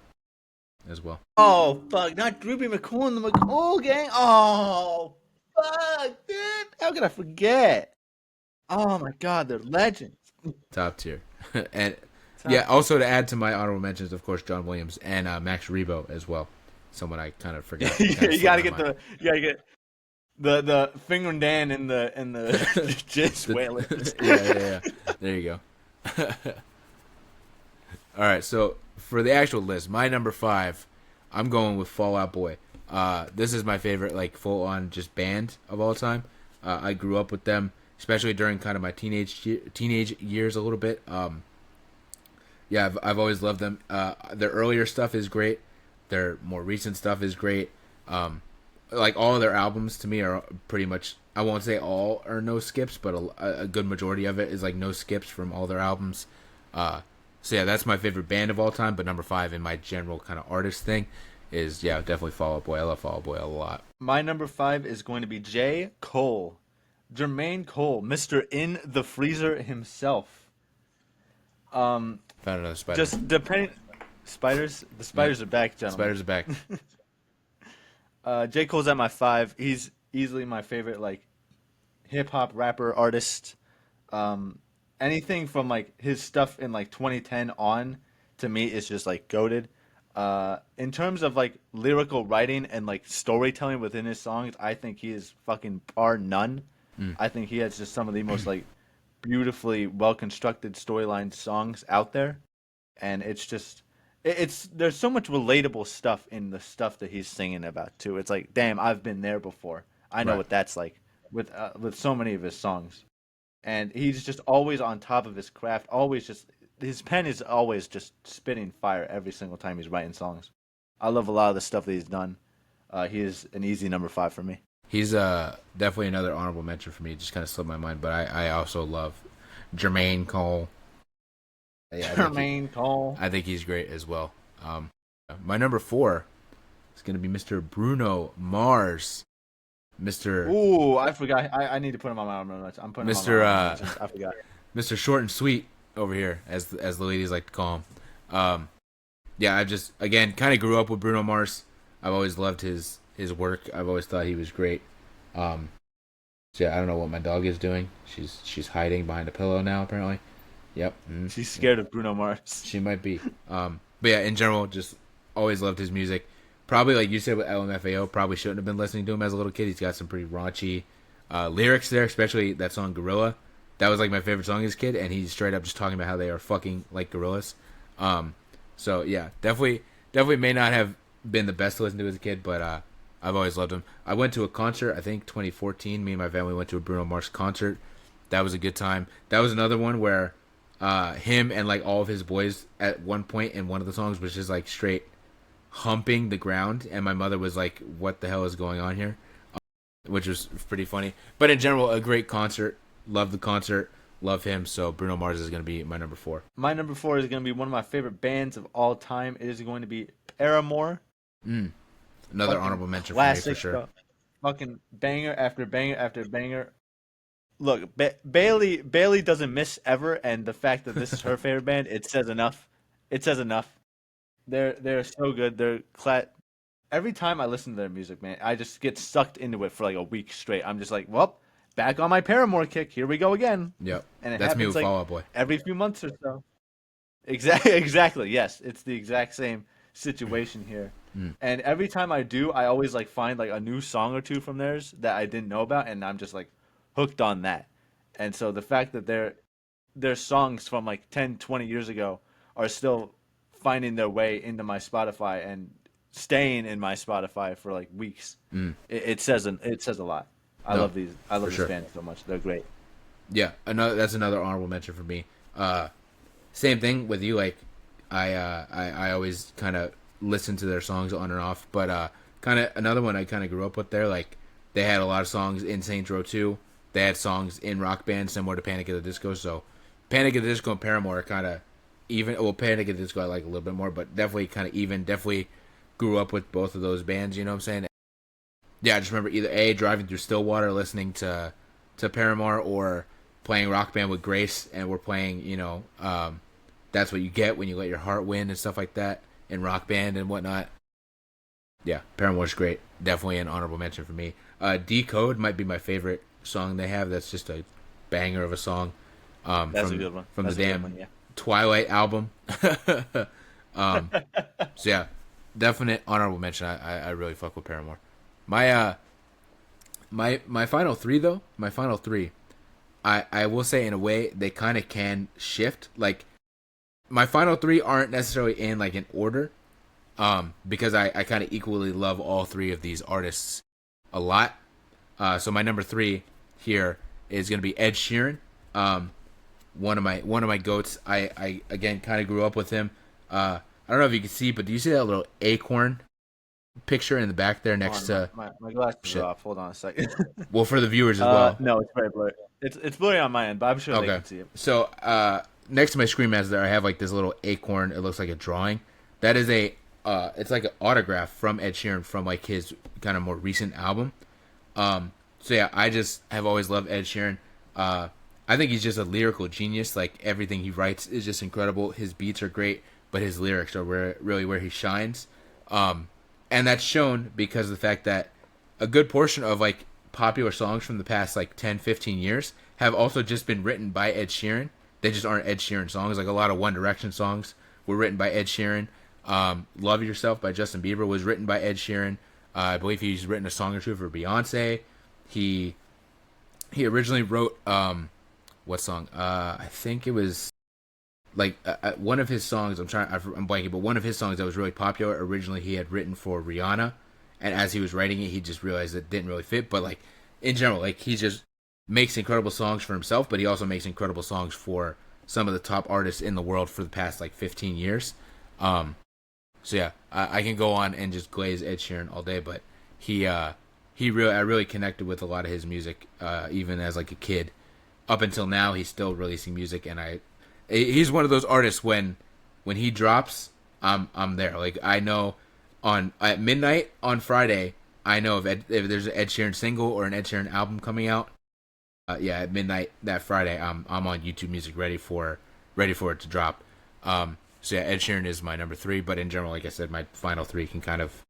as well. Oh, fuck. Not Droopy McCool and the McCool gang. Oh, fuck, dude. How could I forget? Oh, my God. They're legends. Top tier. And Top yeah, also to add to my honorable mentions, of course, John Williams and Max Rebo as well. Someone I kind of forgot. you Kinda gotta slipped my mind. you gotta get the finger and Dan and the jizz The- whalers. yeah. There you go. All right, so for the actual list, my number 5, I'm going with Fall Out Boy. This is my favorite, like, full-on just band of all time. I grew up with them, especially during kind of my teenage years a little bit. Yeah, I've always loved them. Their earlier stuff is great. Their more recent stuff is great. Like all of their albums to me are pretty much, I won't say all are no skips, but a good majority of it is like no skips from all their albums. So yeah, that's my favorite band of all time. But number 5 in my general kind of artist thing is, yeah, definitely Fall Out Boy. I love Fall Out Boy a lot. My number 5 is going to be J. Cole, Jermaine Cole, Mister In the Freezer himself. Found another spider. Just depending. Spiders. The spiders are back, gentlemen. Spiders are back. J. Cole's at my 5. He's easily my favorite, like, hip hop rapper artist. Anything from like his stuff in like 2010 on to me is just like goated. In terms of like lyrical writing and like storytelling within his songs, I think he is fucking bar none. I think he has just some of the most like beautifully well constructed storyline songs out there, and it's just it's there's so much relatable stuff in the stuff that he's singing about too. It's like, damn, I've been there before. I know Right. what that's like with so many of his songs, and he's just always on top of his craft. Always just his pen is always just spitting fire every single time he's writing songs. I love a lot of the stuff that he's done. He is an easy number 5 for me. He's definitely another honorable mention for me. It just kind of slipped my mind, but I also love Jermaine Cole. Yeah, Jermaine Cole. I think he's great as well. My number 4 is going to be Mr. Bruno Mars. Mr. Ooh, I forgot. I need to put him on my honorable mentions. I'm putting him Mr. on my honorable mentions. I forgot. Mr. Short and Sweet over here, as the ladies like to call him. Yeah, I just, again, kind of grew up with Bruno Mars. I've always loved his work. I've always thought he was great. So yeah, I don't know what my dog is doing. She's hiding behind a pillow now, apparently. Yep. She's scared of Bruno Mars. She might be. But yeah, in general, just always loved his music. Probably, like you said with LMFAO, probably shouldn't have been listening to him as a little kid. He's got some pretty raunchy lyrics there, especially that song Gorilla. That was like my favorite song as a kid, and he's straight up just talking about how they are fucking like gorillas. So yeah, definitely may not have been the best to listen to as a kid, but I've always loved him. I went to a concert, I think 2014. Me and my family went to a Bruno Mars concert. That was a good time. That was another one where him and like all of his boys at one point in one of the songs was just like straight humping the ground, and my mother was like, "What the hell is going on here?" Which was pretty funny. But in general, a great concert. Love the concert. Love him. So Bruno Mars is going to be my number 4. My number 4 is going to be one of my favorite bands of all time. It is going to be Paramore. Another Fucking honorable mention for me for classic sure. stuff. Fucking banger after banger after banger. Look, Bailey doesn't miss ever, and the fact that this is her favorite band, it says enough. It says enough. They're so good. They're every time I listen to their music, man, I just get sucked into it for like a week straight. I'm just like, well, back on my Paramore kick. Here we go again. Yep. And it That's me happens with like Fall Out Boy. every few months or so. Exactly. Exactly. Yes, it's the exact same situation here. Mm. And every time I do, I always like find like a new song or two from theirs that I didn't know about, and I'm just like hooked on that. And so the fact that their songs from like 10, 20 years ago are still finding their way into my Spotify and staying in my Spotify for like weeks. Mm. It says a lot. No, I for love these sure. bands so much. They're great. Yeah, that's another honorable mention for me. Same thing with you. Like, I always kind of listen to their songs on and off, but kind of another one I kind of grew up with. There, like they had a lot of songs in Saints Row 2. They had songs in Rock Band similar to Panic at the Disco. So, Panic at the Disco and Paramore are kind of even. Well, Panic at the Disco I like a little bit more, but definitely kind of even. Definitely grew up with both of those bands. You know what I'm saying? Yeah, I just remember either driving through Stillwater listening to Paramore, or playing Rock Band with Grace, and we're playing, That's What You Get When You Let Your Heart Win and stuff like that in Rock Band and whatnot. Yeah, Paramore's great. Definitely an honorable mention for me. Decode might be my favorite song they have. That's just a banger of a song. That's a good one. From That's the a good damn one, yeah. Twilight album. um, so yeah, definite honorable mention. I really fuck with Paramore. My final three though. My final three. I will say in a way they kind of can shift. Like my final three aren't necessarily in like an order, because I kind of equally love all three of these artists a lot. So my number three here is gonna be Ed Sheeran. One of my goats. I again kind of grew up with him. I don't know if you can see, but do you see that little acorn picture in the back there next to? My glasses Shit. are off. Hold on a second. Well, for the viewers as well. No, it's very blurry. It's blurry on my end, but I'm sure they Okay. can see it. So next to my screen master there, I have like this little acorn. It looks like a drawing. That is it's like an autograph from Ed Sheeran from like his kind of more recent album. So yeah, I just have always loved Ed Sheeran. I think he's just a lyrical genius. Like everything he writes is just incredible. His beats are great, but his lyrics are really where he shines. And that's shown because of the fact that a good portion of like popular songs from the past like 10, 15 years have also just been written by Ed Sheeran. They just aren't Ed Sheeran songs. Like a lot of One Direction songs were written by Ed Sheeran. Love Yourself by Justin Bieber was written by Ed Sheeran. I believe he's written a song or two for Beyonce. He originally wrote what song? I think it was like one of his songs. I'm blanking, but one of his songs that was really popular originally he had written for Rihanna, and as he was writing it, he just realized it didn't really fit. But like in general, like he just makes incredible songs for himself, but he also makes incredible songs for some of the top artists in the world for the past like 15 years. So yeah, I can go on and just glaze Ed Sheeran all day, but I really connected with a lot of his music, even as like a kid. Up until now, he's still releasing music, and he's one of those artists when he drops, I'm there. Like I know at midnight on Friday, I know if there's an Ed Sheeran single or an Ed Sheeran album coming out. Yeah, at midnight that Friday, I'm on YouTube Music ready for it to drop. So yeah, Ed Sheeran is my number three, but in general, like I said, my final three can kind of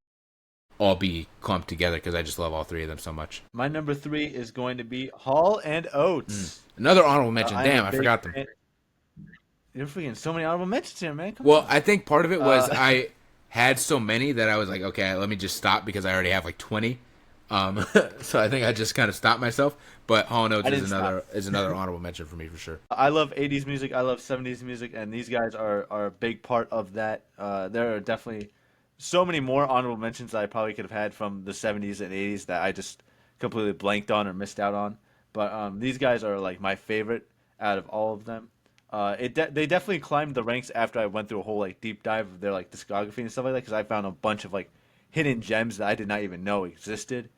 all be clumped together because I just love all three of them so much. My number three is going to be Hall and Oates. Another honorable mention. Damn, I forgot them. You're freaking so many honorable mentions here, man. Come Well, on. I think part of it was I had so many that I was like, okay, let me just stop because I already have like 20. So I think I just kind of stopped myself. But Hall & Oates is another honorable mention for me for sure. I love 80s music. I love 70s music, and these guys are a big part of that. There are definitely so many more honorable mentions that I probably could have had from the 70s and 80s that I just completely blanked on or missed out on. But these guys are like my favorite out of all of them. They definitely climbed the ranks after I went through a whole like deep dive of their like discography and stuff like that, because I found a bunch of like hidden gems that I did not even know existed,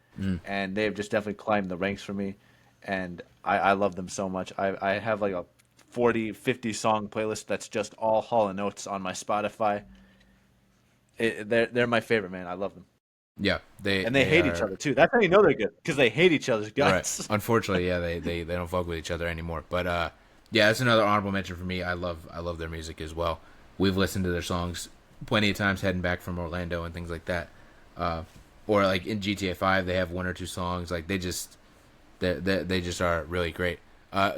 and they've just definitely climbed the ranks for me, and I love them so much. I have like a 40, 50 song playlist that's just all Hall & Oates on my Spotify. They're my favorite, man. I love them. Yeah, they hate each other too. That's how you know they're good, because they hate each other's guts. Right. Unfortunately, yeah, they don't fuck with each other anymore. But yeah, that's another honorable mention for me. I love their music as well. We've listened to their songs plenty of times heading back from Orlando and things like that. or like in GTA 5 they have one or two songs. Like they just are really great.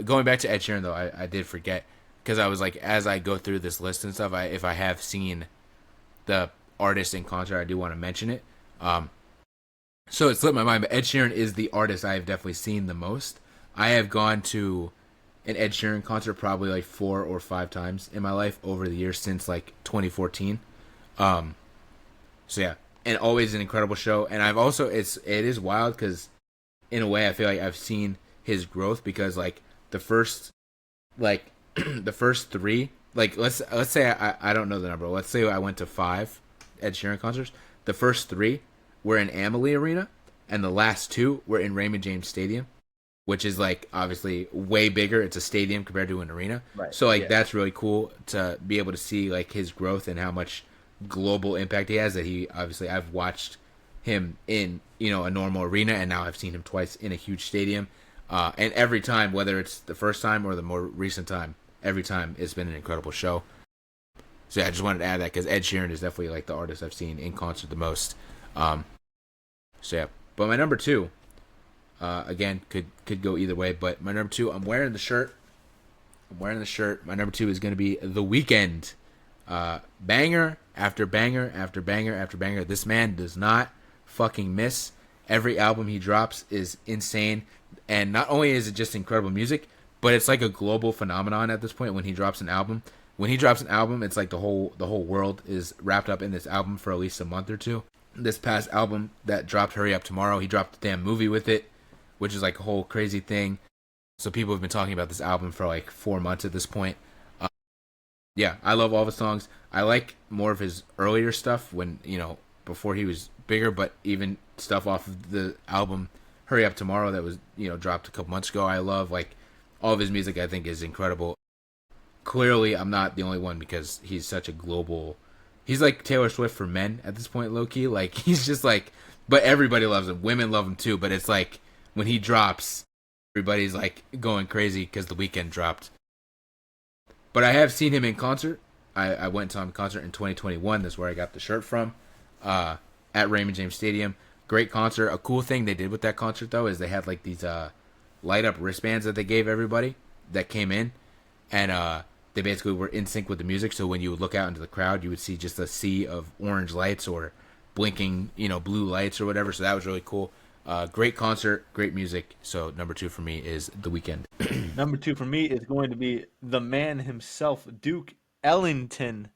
Going back to Ed Sheeran though, I did forget because I was like, as I go through this list and stuff, if I have seen the artist in concert, I do want to mention it. So it slipped my mind, but Ed Sheeran is the artist I have definitely seen the most. I have gone to an Ed Sheeran concert probably like 4 or 5 times in my life over the years since like 2014. So yeah, and always an incredible show. And I've also it is wild because in a way I feel like I've seen his growth because like the first like the first 3, like let's say I don't know the number. Let's say I went to 5 Ed Sheeran concerts. The first 3 were in Amalie Arena, and the last 2 were in Raymond James Stadium, which is like obviously way bigger. It's a stadium compared to an arena. Right. So like that's really cool to be able to see like his growth and how much global impact he has. That he obviously I've watched him in a normal arena, and now I've seen him twice in a huge stadium. And every time, whether it's the first time or the more recent time, every time it's been an incredible show. So yeah, I just wanted to add that because Ed Sheeran is definitely like the artist I've seen in concert the most. So yeah, but my number 2, again, could go either way. But my number 2, I'm wearing the shirt. My number 2 is going to be The Weeknd. Banger after banger after banger after banger. This man does not fucking miss. Every album he drops is insane. And not only is it just incredible music, but it's like a global phenomenon at this point when he drops an album. When he drops an album, it's like the whole world is wrapped up in this album for at least a month or two. This past album that dropped, Hurry Up Tomorrow, he dropped a damn movie with it, which is like a whole crazy thing. So people have been talking about this album for like 4 months at this point. Yeah, I love all the songs. I like more of his earlier stuff when, before he was bigger, but even stuff off of the album Hurry Up Tomorrow that was, dropped a couple months ago. I love like all of his music. I think is incredible. Clearly, I'm not the only one because he's such a global. He's like Taylor Swift for men at this point, low key. Like he's just like, but everybody loves him. Women love him too. But it's like when he drops, everybody's like going crazy because The Weeknd dropped. But I have seen him in concert. I went and saw him in concert in 2021. That's where I got the shirt from. At Raymond James Stadium. Great concert. A cool thing they did with that concert though is they had like these light up wristbands that they gave everybody that came in, and they basically were in sync with the music. So when you would look out into the crowd, you would see just a sea of orange lights or blinking, blue lights or whatever. So that was really cool. Great concert, great music. So number 2 for me is The Weeknd. Number 2 for me is going to be the man himself, Duke Ellington.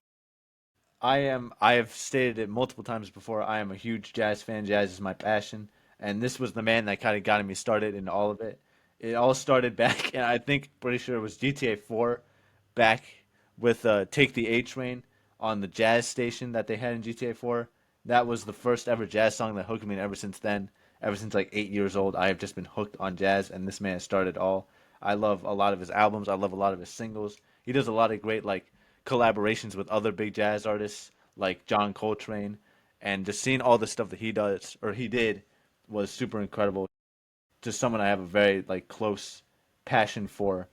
I have stated it multiple times before. I am a huge jazz fan. Jazz is my passion, and this was the man that kind of got me started in all of it. It all started back, and I think pretty sure it was GTA 4, back with "Take the A Train" on the jazz station that they had in GTA 4. That was the first ever jazz song that hooked me, and ever since then, ever since like 8 years old, I have just been hooked on jazz, and this man started all. I love a lot of his albums. I love a lot of his singles. He does a lot of great like collaborations with other big jazz artists like John Coltrane, and just seeing all the stuff that he does or he did was super incredible. Just someone I have a very like close passion for,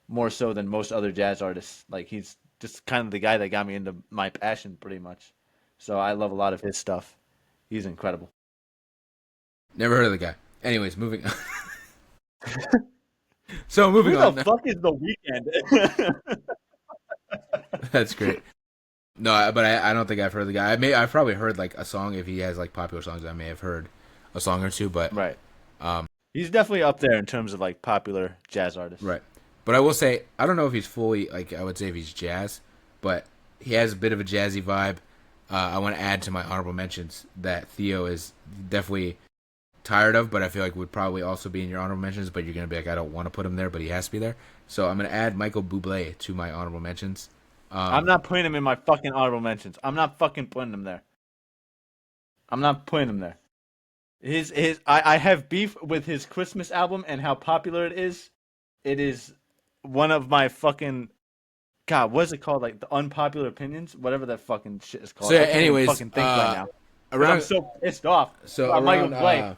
more so than most other jazz artists. Like he's just kind of the guy that got me into my passion pretty much. So I love a lot of his stuff. He's incredible. Never heard of the guy. Anyways, moving on. So moving Who on. the fuck is The Weeknd? That's great. No, but I don't think I've heard the guy. I've probably heard like a song if he has like popular songs. I may have heard a song or two, but Right. He's definitely up there in terms of like popular jazz artists. right. But I will say I don't know if he's fully like I would say if he's jazz, but he has a bit of a jazzy vibe. I want to add to my honorable mentions that Theo is definitely tired of, but I feel like would probably also be in your honorable mentions. But you're gonna be like, I don't want to put him there, but he has to be there. So I'm gonna add Michael Buble to my honorable mentions. I'm not putting him in my fucking honorable mentions. I'm not fucking putting him there. I'm not putting him there. I have beef with his Christmas album and how popular it is. It is one of my fucking God, what is it called? Like the unpopular opinions, whatever that fucking shit is called. So I can't anyways, even fucking think right now. around I'm so pissed off. so about Michael Bublé.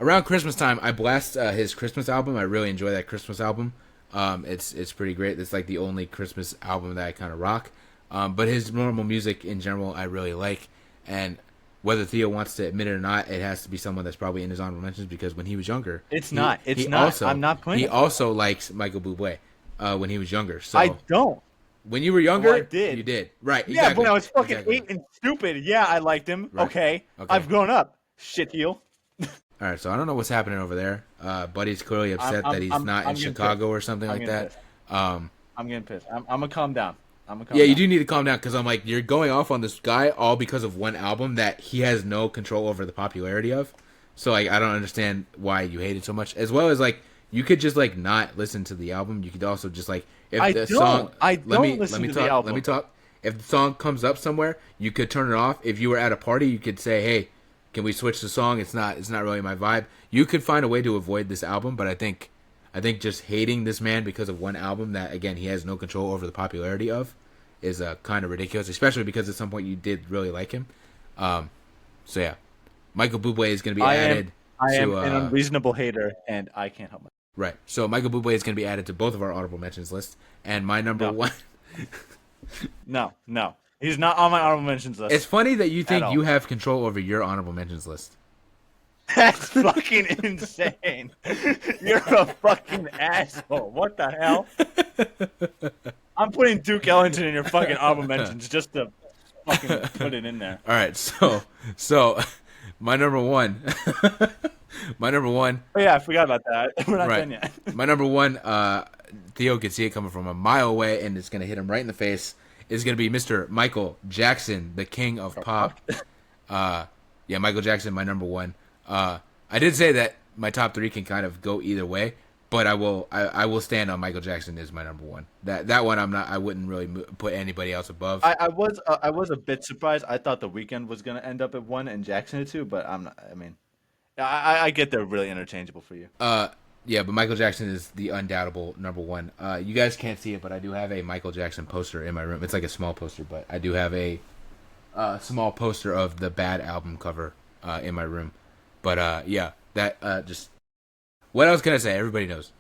around Christmas time, I blast his Christmas album. I really enjoy that Christmas album. It's pretty great. It's like the only Christmas album that I kind of rock. But his normal music in general, I really like. And whether Theo wants to admit it or not, it has to be someone that's probably in his honorable mentions because when he was younger, It's he, not. It's he not. Also, I'm not putting he it. also likes Michael Buble when he was younger. So I don't. when you were younger, I did. you did. Right, Yeah, exactly. when I was fucking 8 and stupid. Yeah, I liked him. Right. Okay. Okay. I've grown up. Shit heel. All right, so I don't know what's happening over there. Buddy's clearly upset that he's not in Chicago pissed. or something like that. I'm getting pissed. I'm gonna calm down. You do need to calm down because I'm like, you're going off on this guy all because of one album that he has no control over the popularity of. So like, I don't understand why you hate it so much. As well as like, you could just like not listen to the album. You could also just like, if I the don't. song, I don't listen to the album. Let me talk. If the song comes up somewhere, you could turn it off. If you were at a party, you could say, hey, can we switch the song? It's not really my vibe. You could find a way to avoid this album, but I think just hating this man because of one album that again he has no control over the popularity of is kind of ridiculous, especially because at some point you did really like him. So yeah, Michael Buble is going to be added. I am an unreasonable hater, and I can't help myself. Right. So Michael Buble is going to be added to both of our honorable mentions list, and my number one. No, he's not on my honorable mentions list. It's funny that you think you have control over your honorable mentions list. That's fucking insane. You're a fucking asshole. What the hell? I'm putting Duke Ellington in your fucking honorable mentions just to fucking put it in there. All right, so my number one. Oh yeah, I forgot about that. We're not done yet. My number one. Theo could see it coming from a mile away, and it's gonna hit him right in the face. Is gonna be Mr. Michael Jackson, the king of pop. Yeah, Michael Jackson, my number one. I did say that my top three can kind of go either way, but I will stand on Michael Jackson as my number one. That one I wouldn't really put anybody else above. I was a bit surprised. I thought The Weeknd was gonna end up at 1 and Jackson at 2, but I'm not. I mean, I get they're really interchangeable for you. Yeah, but Michael Jackson is the undoubtable number one. You guys can't see it, but I do have a Michael Jackson poster in my room. It's like a small poster, but I do have a small poster of the Bad album cover in my room. But yeah, that just what else can I say? Everybody knows.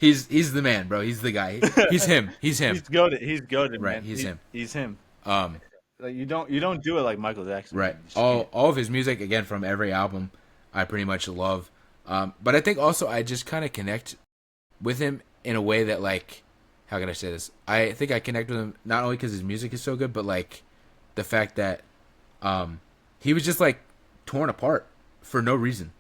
he's the man, bro. He's the guy. He's him. He's goated. He's goated, right, man. He's him. He's him. Like you don't do it like Michael Jackson. Right. All of his music again from every album I pretty much love. But I think also I just kind of connect with him in a way that, like, how can I say this? I think I connect with him not only because his music is so good, but like the fact that he was just like torn apart for no reason.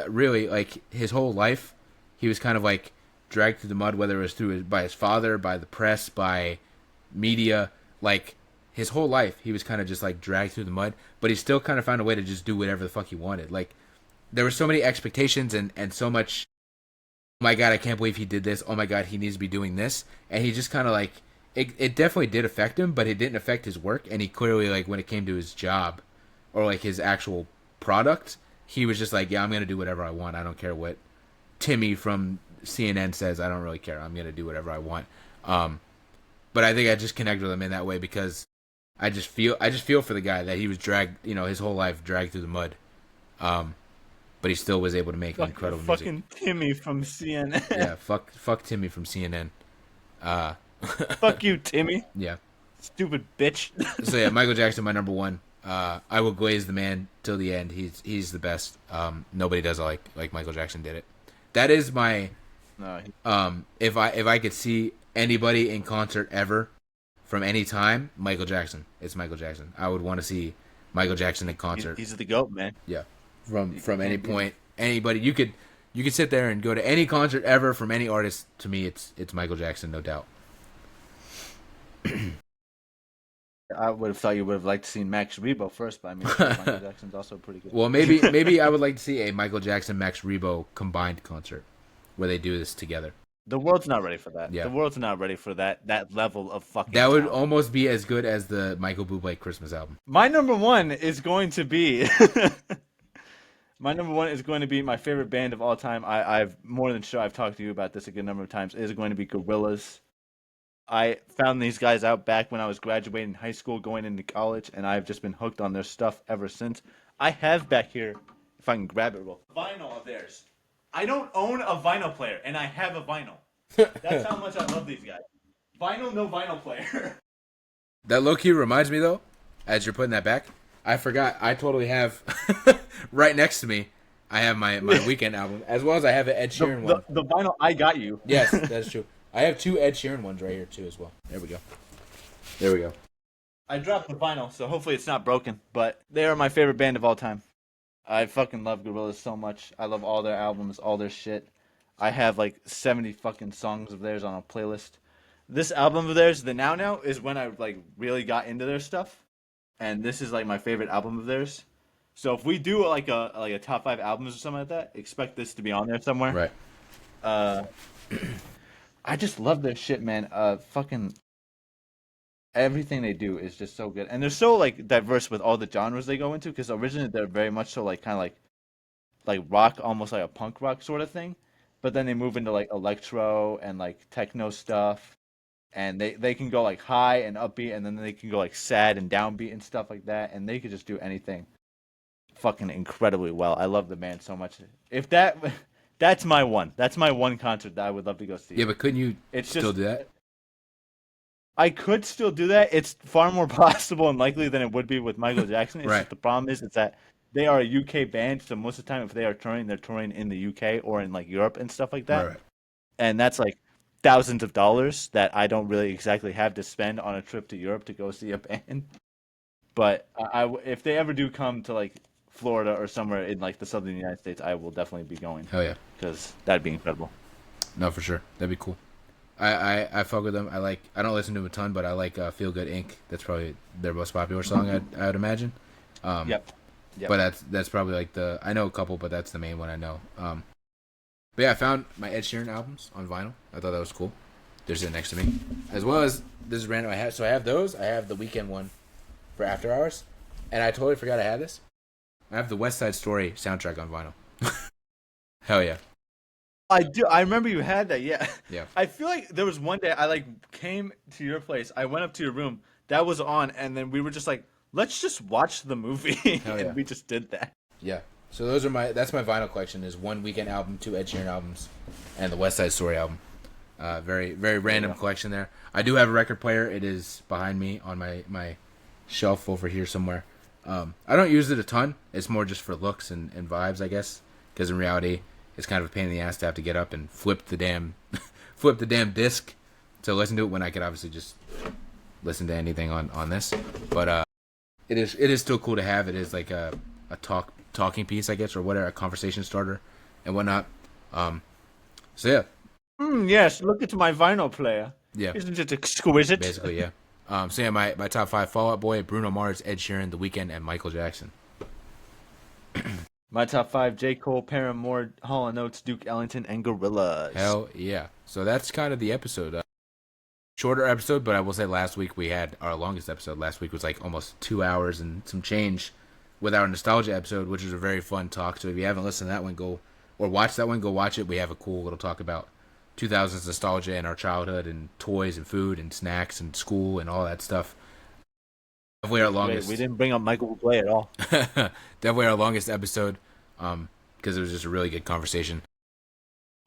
Really, like his whole life, he was kind of like dragged through the mud, whether it was by his father, by the press, by media. Like his whole life, he was kind of just like dragged through the mud, but he still kind of found a way to just do whatever the fuck he wanted. Like, there were so many expectations and so much, oh my God, I can't believe he did this. Oh my God, he needs to be doing this. And he just kind of like, it definitely did affect him, but it didn't affect his work. And he clearly, like, when it came to his job or like his actual product, he was just like, yeah, I'm going to do whatever I want. I don't care what Timmy from CNN says. I don't really care. I'm going to do whatever I want. But I think I just connect with him in that way because I just feel for the guy that he was dragged, his whole life dragged through the mud. But he still was able to make incredible music. Fucking Timmy from CNN. Yeah, fuck Timmy from CNN. Fuck you, Timmy. Yeah. Stupid bitch. So yeah, Michael Jackson, my number one. I will glaze the man till the end. He's the best. Nobody does it like Michael Jackson did it. That is my. If I could see anybody in concert ever, from any time, Michael Jackson. It's Michael Jackson. I would want to see Michael Jackson in concert. He's the GOAT, man. Yeah. From any point, anybody you could sit there and go to any concert ever from any artist. To me, it's Michael Jackson, no doubt. I would have thought you would have liked to see Max Rebo first, but I mean, Michael Jackson's also pretty good. Well, maybe I would like to see a Michael Jackson Max Rebo combined concert where they do this together. The world's not ready for that. Yeah. The world's not ready for that level of fucking. That would talent. almost be as good as the Michael Buble Christmas album. My number one is going to be. My number one is going to be my favorite band of all time. I've more than sure I've talked to you about this a good number of times. It is going to be Gorillaz. I found these guys out back when I was graduating high school, going into college, and I've just been hooked on their stuff ever since. I have back here, if I can grab it real, vinyl of theirs. I don't own a vinyl player, and I have a vinyl. That's how much I love these guys. Vinyl, no vinyl player. That low-key reminds me, though, as you're putting that back, I forgot. I totally have right next to me. I have my weekend album, as well as I have an Ed Sheeran one. The vinyl I got you. Yes, that's true. I have 2 Ed Sheeran ones right here too, as well. There we go. There we go. I dropped the vinyl, so hopefully it's not broken. But they are my favorite band of all time. I fucking love Gorillaz so much. I love all their albums, all their shit. I have like 70 fucking songs of theirs on a playlist. This album of theirs, the Now Now, is when I like really got into their stuff, and this is like my favorite album of theirs. So if we do like a top 5 albums or something like that, expect this to be on there somewhere. Right. I just love their shit, man. Fucking everything they do is just so good, and they're so like diverse with all the genres they go into. Because originally they're very much so like kind of like rock, almost like a punk rock sort of thing, but then they move into like electro and like techno stuff, and they can go like high and upbeat, and then they can go like sad and downbeat and stuff like that, and they could just do anything fucking incredibly well. I love the band so much. If that's my one. That's my one concert that I would love to go see. Yeah, but couldn't you still do that? I could still do that. It's far more possible and likely than it would be with Michael Jackson. It's Right. just the problem is that they are a UK band, so most of the time if they are touring, they're touring in the UK or in like Europe and stuff like that. Right. And that's like thousands of dollars that I don't really exactly have to spend on a trip to Europe to go see a band. But if they ever do come to like Florida or somewhere in like the southern United States, I will definitely be going. Hell yeah. Because that'd be incredible. No, for sure. That'd be cool. I fuck with them. I don't listen to them a ton, but I like Feel Good Inc. That's probably their most popular song, I would imagine. Yep. But that's probably like I know a couple, but that's the main one I know. But yeah, I found my Ed Sheeran albums on vinyl. I thought that was cool. They're sitting next to me. As well as, this is random, I have those. I have the weekend one for After Hours. And I totally forgot I had this. I have the West Side Story soundtrack on vinyl. Hell yeah. I do. I remember you had that. Yeah. Yeah. I feel like there was one day I like came to your place. I went up to your room. That was on, and then we were just like, let's just watch the movie, Hell yeah. and we just did that. Yeah. So that's my vinyl collection. Is 1 weekend album, 2 Ed Sheeran albums, and the West Side Story album. Very very random collection there. I do have a record player. It is behind me on my shelf over here somewhere. I don't use it a ton. It's more just for looks and vibes, I guess. Because in reality, it's kind of a pain in the ass to have to get up and flip the damn disc to listen to it, when I could obviously just listen to anything on this. But it is still cool to have. It is like a talking piece, I guess, or whatever, a conversation starter and whatnot. So yeah. Yes, look at my vinyl player. Yeah. Isn't it exquisite? Basically, yeah. So yeah, my top 5: Fall Out Boy, Bruno Mars, Ed Sheeran, The Weeknd, and Michael Jackson. My top 5: J. Cole, Paramore, Hall & Oates, Duke Ellington, and Gorillaz. Hell yeah. So that's kind of the episode. Shorter episode, but I will say last week we had our longest episode. Last week was like almost 2 hours and some change with our nostalgia episode, which was a very fun talk. So if you haven't listened to that one, go watch it. We have a cool little talk about 2000s nostalgia and our childhood and toys and food and snacks and school and all that stuff. Definitely our longest. We didn't bring up Michael Buble at all. Definitely our longest episode, because it was just a really good conversation.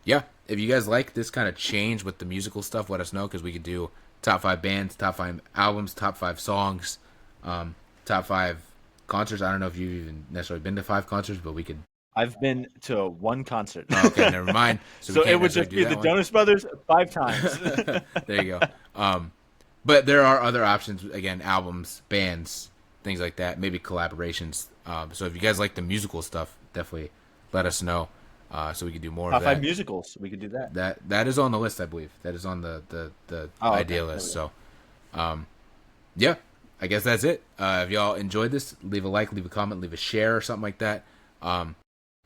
Yeah, if you guys like this kind of change with the musical stuff, let us know, because we could do top 5 bands, top 5 albums, top 5 songs, top 5 concerts. I don't know if you've even necessarily been to 5 concerts, but we could. I've been to 1 concert. Oh, okay, never mind. So it would just be the Jonas Brothers 5 times. There you go. But there are other options, again, albums, bands, things like that, maybe collaborations. So if you guys like the musical stuff, definitely let us know, so we can do more Top of that. 5 musicals, we could do that. That is on the list, I believe. That is on the idea list. So, yeah, I guess that's it. If y'all enjoyed this, leave a like, leave a comment, leave a share or something like that.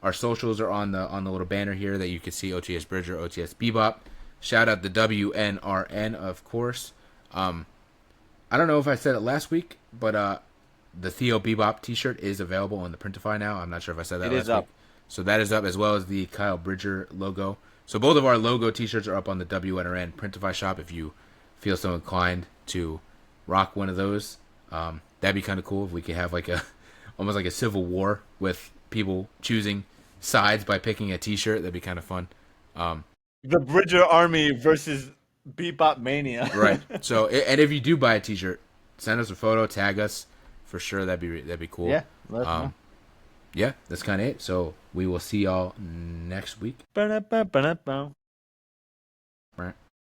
Our socials are on the little banner here that you can see: OTS Bridger, OTS Bebop. Shout out the WNRN, of course. I don't know if I said it last week, but the Theo Bebop t-shirt is available on the Printify now. I'm not sure if I said that last week. So that is up, as well as the Kyle Bridger logo. So both of our logo t-shirts are up on the WNRN Printify shop if you feel so inclined to rock one of those. That'd be kind of cool if we could have like almost like a civil war with people choosing sides by picking a t-shirt. That'd be kind of fun. The Bridger Army versus Bebop Mania. Right. So, and if you do buy a t-shirt, send us a photo, tag us, for sure. That'd be cool. Yeah, let us know. Yeah, that's kind of it. So we will see y'all next week. Ba-da-ba-ba-da-ba. Right.